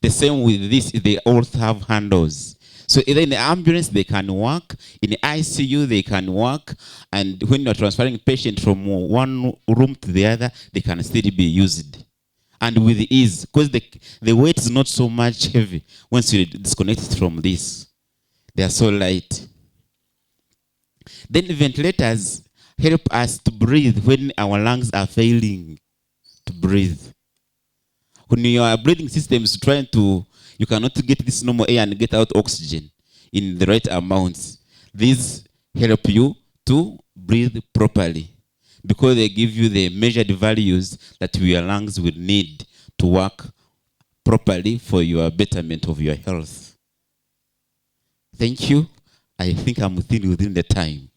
P: The same with this, they all have handles. So either in the ambulance, they can work. In the ICU, they can work. And when you're transferring patient from one room to the other, they can still be used. And with ease, because the weight is not so much heavy once you disconnect it from this. They are so light. Then the ventilators help us to breathe when our lungs are failing to breathe. When your breathing system is trying to, you cannot get this normal air and get out oxygen in the right amounts. These help you to breathe properly because they give you the measured values that your lungs will need to work properly for your betterment of your health. Thank you. I think I'm within the time.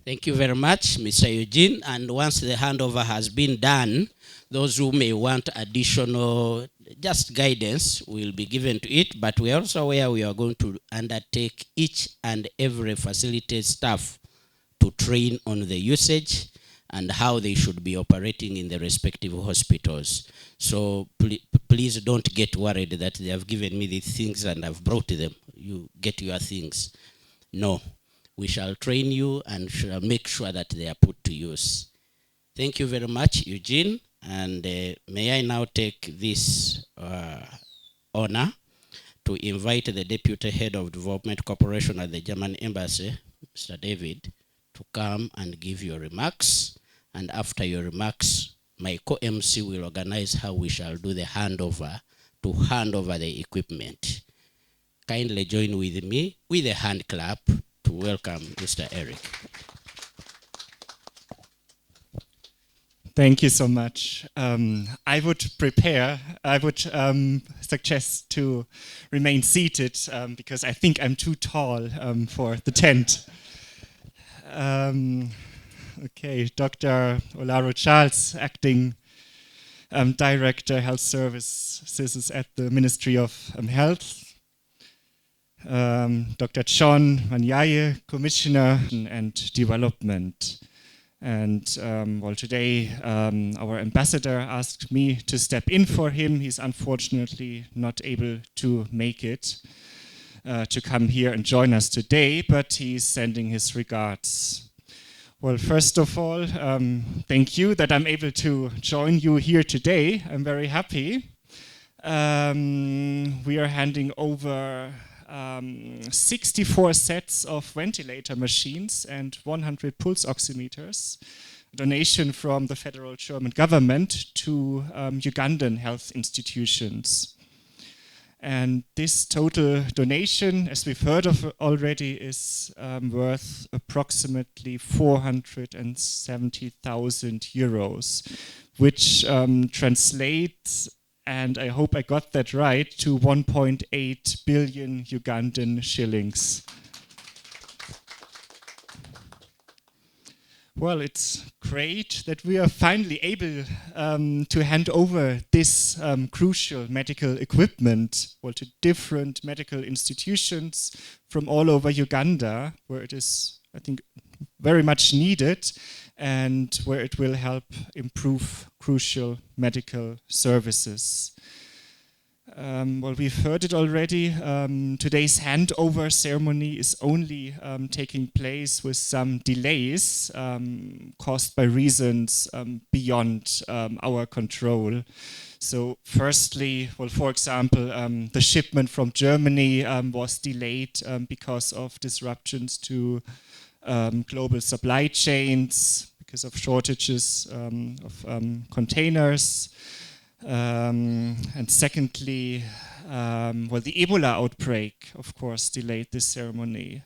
O: Thank you very much, Mr. Eugene. And once the handover has been done, those who may want additional just guidance will be given to it, but we are also aware we are going to undertake each and every facility staff to train on the usage, and how they should be operating in the respective hospitals. So please don't get worried that they have given me these things and I've brought them. You get your things. No, we shall train you and shall make sure that they are put to use. Thank you very much, Eugene. And may I now take this honor to invite the Deputy Head of Development Corporation at the German Embassy, Mr. David, to come and give your remarks. And after your remarks, my co-MC will organize how we shall do the handover to hand over the equipment. Kindly join with me with a hand clap to welcome Mr. Eric.
Q: Thank you so much. I would suggest to remain seated because I think I'm too tall for the tent. Okay, Dr. Olaro Charles, Acting Director, Health Services at the Ministry of Health. Dr. John Manyaye, Commissioner and Development. And well, today our ambassador asked me to step in for him. He's unfortunately not able to make it to come here and join us today, but he's sending his regards. Well, first of all, thank you that I'm able to join you here today. I'm very happy. We are handing over 64 sets of ventilator machines and 100 pulse oximeters, a donation from the federal German government to Ugandan health institutions. And this total donation, as we've heard of already, is worth approximately 470,000 euros, which translates, and I hope I got that right, to 1.8 billion Ugandan shillings. Well, it's great that we are finally able to hand over this crucial medical equipment, well, to different medical institutions from all over Uganda, where it is, I think, very much needed and where it will help improve crucial medical services. Well, we've heard it already. Today's handover ceremony is only taking place with some delays caused by reasons beyond our control. So firstly, well, for example, the shipment from Germany was delayed because of disruptions to global supply chains, because of shortages of containers. And secondly, well, the Ebola outbreak, of course, delayed this ceremony,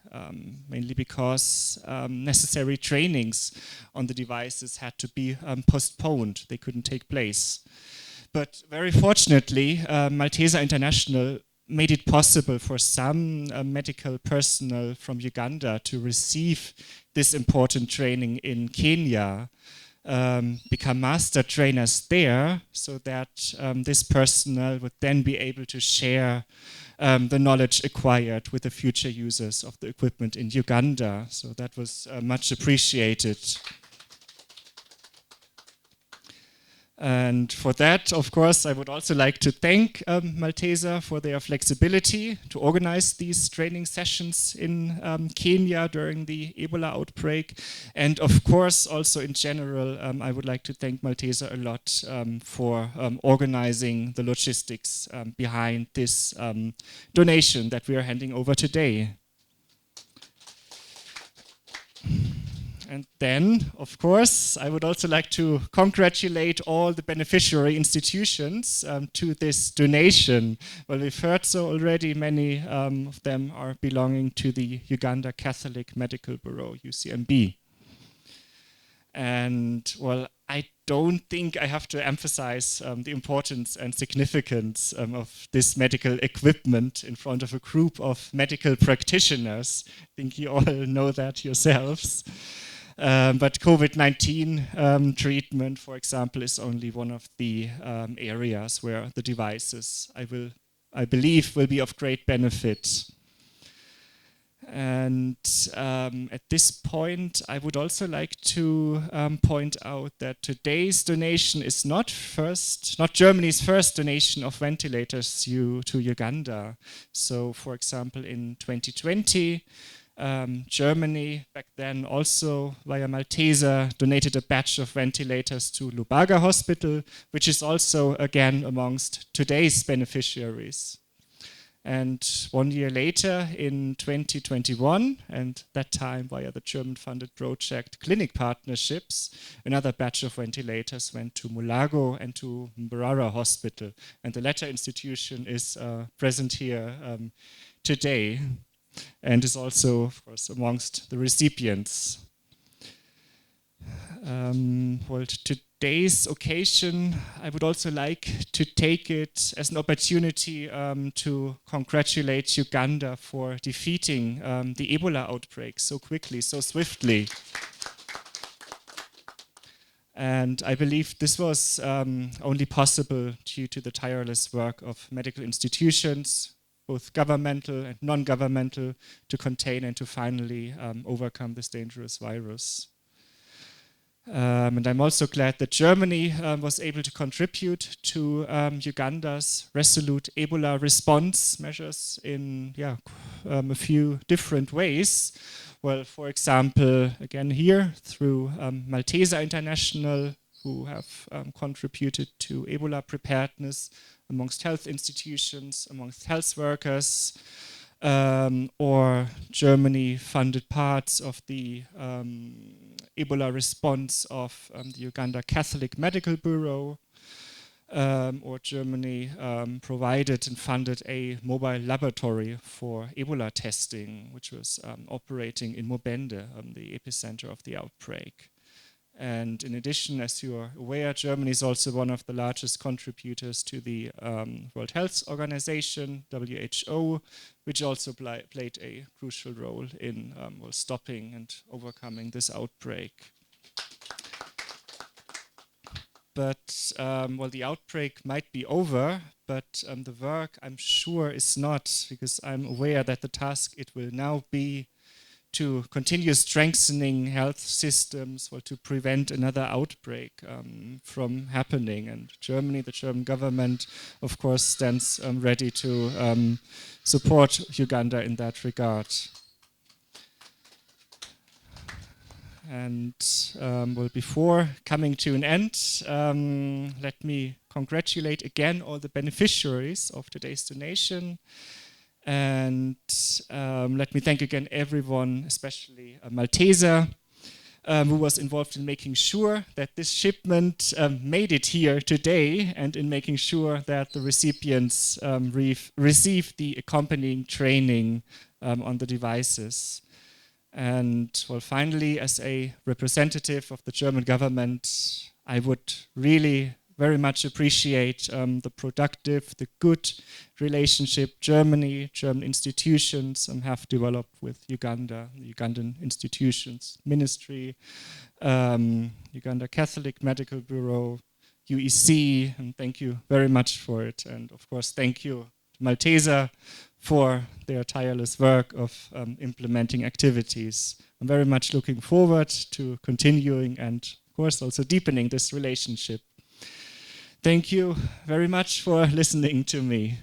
Q: mainly because necessary trainings on the devices had to be postponed. They couldn't take place. But very fortunately, Malteser International made it possible for some medical personnel from Uganda to receive this important training in Kenya, become master trainers there, so that this personnel would then be able to share the knowledge acquired with the future users of the equipment in Uganda. So that was much appreciated. And for that, of course, I would also like to thank Malteser for their flexibility to organize these training sessions in Kenya during the Ebola outbreak. And of course, also in general, I would like to thank Malteser a lot for organizing the logistics behind this donation that we are handing over today. And then, of course, I would also like to congratulate all the beneficiary institutions to this donation. Well, we've heard so already, many of them are belonging to the Uganda Catholic Medical Bureau, UCMB. And, well, I don't think I have to emphasize the importance and significance of this medical equipment in front of a group of medical practitioners. I think you all know that yourselves. But COVID-19 treatment, for example, is only one of the areas where the devices, I believe, will be of great benefit. And at this point, I would also like to point out that today's donation is not Germany's first donation of ventilators to Uganda. So, for example, in 2020, Germany, back then also via Malteser, donated a batch of ventilators to Lubaga Hospital, which is also again amongst today's beneficiaries. And 1 year later, in 2021, and that time via the German-funded project Clinic Partnerships, another batch of ventilators went to Mulago and to Mbarara Hospital. And the latter institution is present here today and is also, of course, amongst the recipients. Well, today's occasion, I would also like to take it as an opportunity to congratulate Uganda for defeating the Ebola outbreak so quickly, so swiftly. And I believe this was only possible due to the tireless work of medical institutions, both governmental and non-governmental, to contain and to finally overcome this dangerous virus. And I'm also glad that Germany was able to contribute to Uganda's resolute Ebola response measures in a few different ways. Well, for example, again here through Malteser International, who have contributed to Ebola preparedness amongst health institutions, amongst health workers, or Germany funded parts of the Ebola response of the Uganda Catholic Medical Bureau, or Germany provided and funded a mobile laboratory for Ebola testing, which was operating in Mubende, the epicenter of the outbreak. And in addition, as you are aware, Germany is also one of the largest contributors to the World Health Organization, WHO, which also played a crucial role in stopping and overcoming this outbreak. But, well, the outbreak might be over, but the work, I'm sure, is not, because I'm aware that the task it will now be to continue strengthening health systems, or to prevent another outbreak from happening. And Germany, the German government, of course, stands ready to support Uganda in that regard. And well, before coming to an end, let me congratulate again all the beneficiaries of today's donation. And let me thank again everyone, especially Malteser, who was involved in making sure that this shipment made it here today, and in making sure that the recipients received the accompanying training on the devices. And well, finally, as a representative of the German government, I would really very much appreciate the productive, the good relationship German institutions have developed with Uganda, the Ugandan institutions, ministry, Uganda Catholic Medical Bureau, UEC, and thank you very much for it. And of course, thank you to Malteser for their tireless work of implementing activities. I'm very much looking forward to continuing and, of course, also deepening this relationship. Thank you very much for listening to me.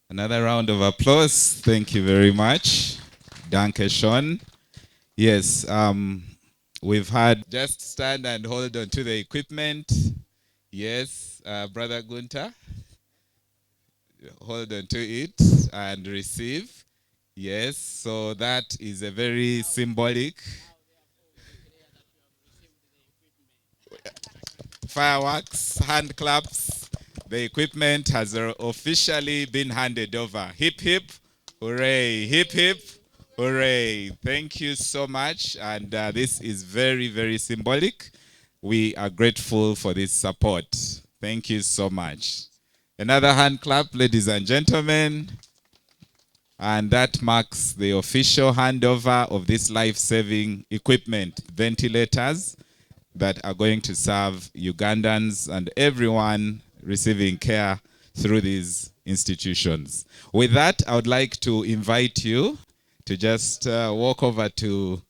A: Another round of applause. Thank you very much. Danke schön. Yes, we've had, just stand and hold on to the equipment. Yes, Brother Gunter. Hold on to it and receive. Yes, so that is a very symbolic. Fireworks, hand claps. The equipment has officially been handed over. Hip, hip, hooray, hip, hip, hooray. Thank you so much. And this is very, very symbolic. We are grateful for this support. Thank you so much. Another hand clap, ladies and gentlemen. And that marks the official handover of this life-saving equipment, ventilators, that are going to serve Ugandans and everyone receiving care through these institutions. With that, I would like to invite you to just walk over to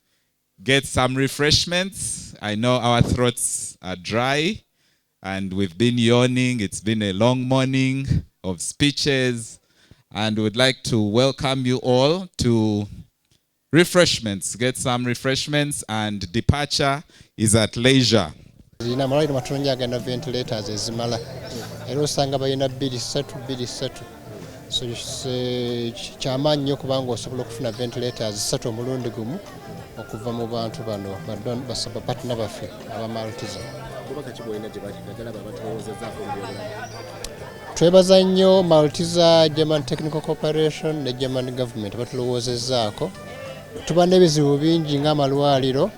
A: get some refreshments. I know our throats are dry and we've been yawning. It's been a long morning of speeches, and we'd like to welcome you all to refreshments. Get some refreshments, and departure is at leisure.
R: Zina malwaliro matono agenda ventilators ezimala era osanga balina 2 so kyamaanyi nnyo kubanga osobola okufuna ventilators 3 omulundi gumu okuva mu bantu bano basaba partner baffe aba Malteser. Twebaza nnyo Malteser, German Technical Corporation ne German Govt batulowoozezaako. Tuba n'ebizibu bingi ng'amalwaliro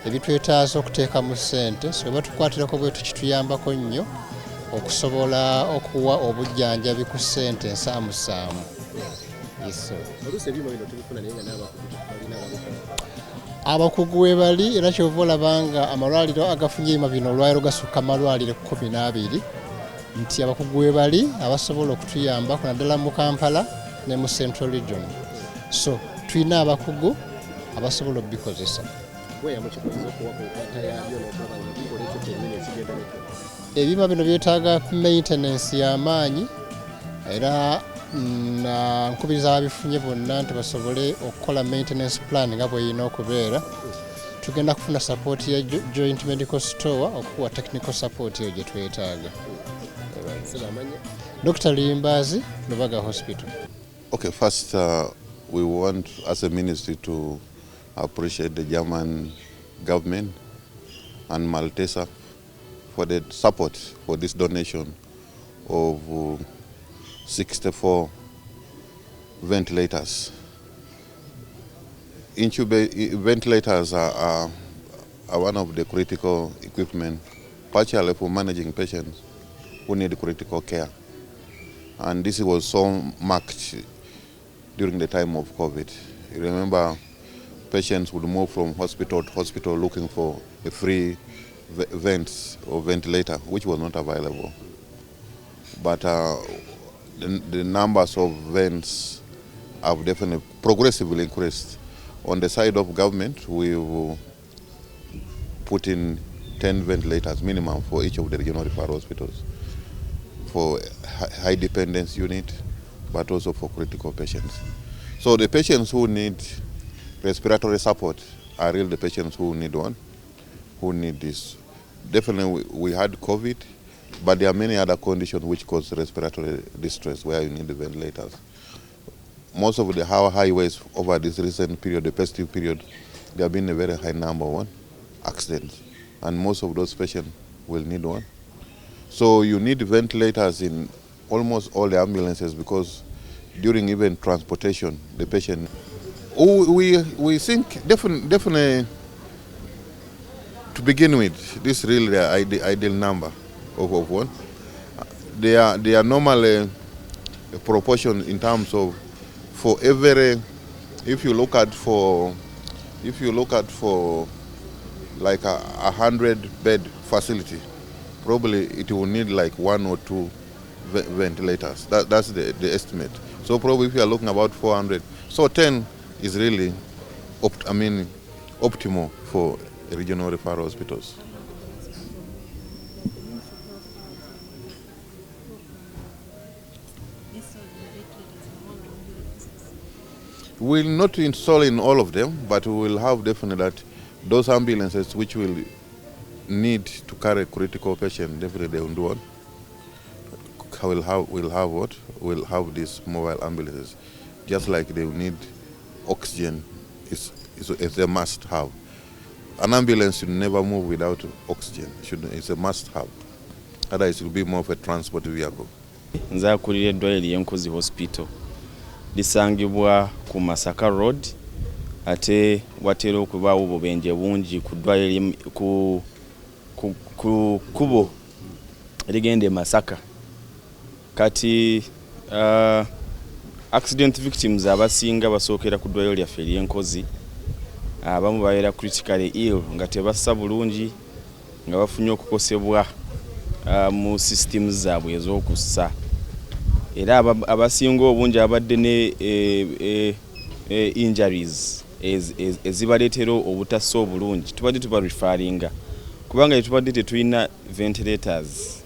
R: ebitwetaaza okuteeka mu ssente, so batukwatirako bwe tukituyambako nnyo okusobola okuwa obujjanjabi ku ssente ensaamusaamu. Abakugu we bali era kyova olaba nga amalwaliro agafunye ebima bino olwaliro gasukka malwaliro 12 nti abakugu we bali abasobola okutuyambako naddala mu Kampala ne mu Central Region. So tulina abakugu abasobola obikozesa. Ebima bino byetaaga maintenance y'amaanyi era nkubiriza ababifunye bonna nti basobole okukola maintenance plan nga bweyina okubeera. Tugenda kufuna support ya Joint Medical Store okuwa technical support eyo gye twetaaga. Dr. Limbazi, Lubaga Hospital.
S: Okay, first we want as a ministry to appreciate the German government and Malteser for the support for this donation of 64 ventilators. Ventilators are one of the critical equipment, particularly for managing patients who need critical care. And this was so marked during the time of COVID. You remember, patients would move from hospital to hospital looking for a free vents or ventilator, which was not available. But the numbers of vents have definitely progressively increased. On the side of government, we've put in 10 ventilators minimum for each of the regional referral hospitals, for high dependence unit, but also for critical patients. So the patients who need respiratory support are really the patients who need one, who need this. Definitely we had COVID, but there are many other conditions which cause respiratory distress where you need the ventilators. Most of the highways over this recent period, the festive period, there have been a very high number of accidents, and most of those patients will need one. So you need ventilators in almost all the ambulances, because during even transportation, the patient, we think definitely to begin with, this is really the ideal number of one. They are normally a proportion in terms of, for every, if you look at for like a 100-bed facility, probably it will need like 1 or 2 ventilators. That's the estimate. So probably if you are looking about 400, so 10 is really optimal for regional referral hospitals. We'll not install in all of them, but we will have definitely that those ambulances which will need to carry critical patient, definitely they will do one. We'll have these mobile ambulances, just like they will need oxygen. It's a must have. An ambulance should never move without oxygen. It's a must have. Otherwise it will be more of a transport vehicle.
T: Nze akulira eddwaliro ly'Enkozi Hospital lisangibwa ku Masaka Road, ate watera okubaawo obubenje bungi ku ddwaliro ku kubo erigenda e Masaka. Kati accident victims abasinga basookera ku ddwaliro lyaffe ery'Enkozi, abamu babeera critically ill nga tebassa bulungi, nga bafunye okukosebwa mu systems zaabwe ez'okussa. Era abasinga obungi abadde ne injuries ezibaleetera obutassa obulungi tubadde tubarefaringa kubanga tubadde tetulina ventilators.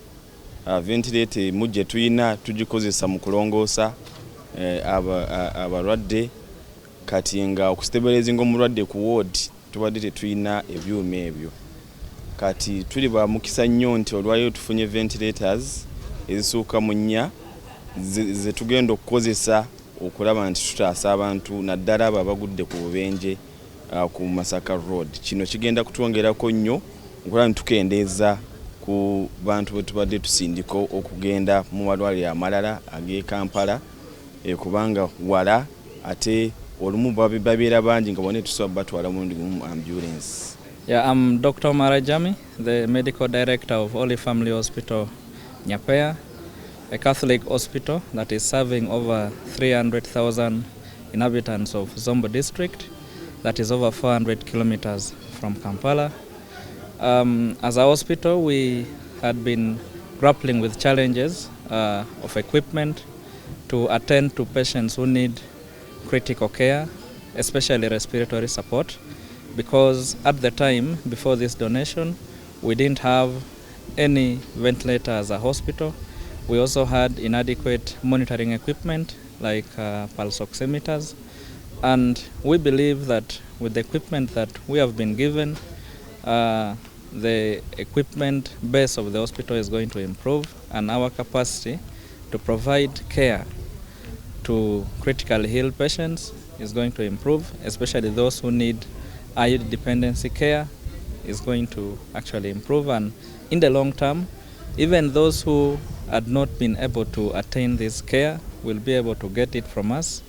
T: Ventilator mujje tulina tugikozesa mu kulongoosa abalwadde kati nga okusitabilizinga omulwadde ku ward tubadde tetulina ebyuma ebyo. Kati tuli ba mukisa nnyo nti olwayo tufunye ventilators ezisuuka mu 4 ze tugenda okukozesa okulaba nti tutaasa abantu naddala abo abagudde ku bubenje ku Masaka Road. Kino kigenda kutwongerako nnyo okulaba nti tukendeeza ku bantu bwe tubadde tusindika okugenda mu malwaliro amalala ag'e Kampala kubanga wala ate olumu babeera bangi nga bonna tusobola batwala mu ambulance.
U: Yeah, I'm Dr. Marajami, the Medical Director of Holy Family Hospital, Nyapea, a Catholic hospital that is serving over 300,000 inhabitants of Zombo district, that is over 400 kilometers from Kampala. As a hospital, we had been grappling with challenges of equipment to attend to patients who need critical care, especially respiratory support, because at the time before this donation, we didn't have any ventilator as a hospital. We also had inadequate monitoring equipment like pulse oximeters, and we believe that with the equipment that we have been given, the equipment base of the hospital is going to improve, and our capacity to provide care to critically ill patients is going to improve, especially those who need iode dependency care is going to actually improve, and in the long term, even those who had not been able to attain this care will be able to get it from us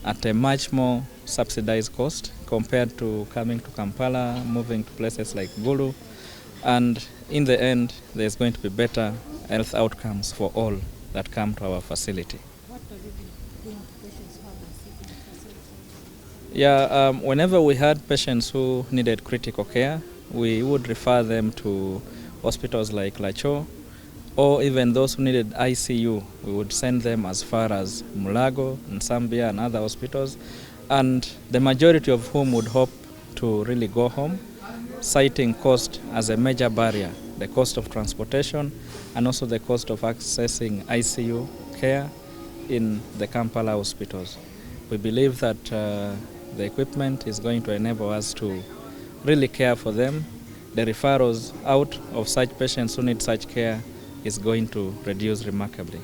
U: at a much more subsidized cost compared to coming to Kampala, moving to places like Gulu, and in the end, there's going to be better health outcomes for all that come to our facility. Yeah, whenever we had patients who needed critical care, we would refer them to hospitals like Lacho, or even those who needed ICU, we would send them as far as Mulago, Nsambia, and other hospitals, and the majority of whom would hope to really go home, citing cost as a major barrier, the cost of transportation and also the cost of accessing ICU care in the Kampala hospitals. We believe that the equipment is going to enable us to really care for them. The referrals out of such patients who need such care is going to reduce remarkably.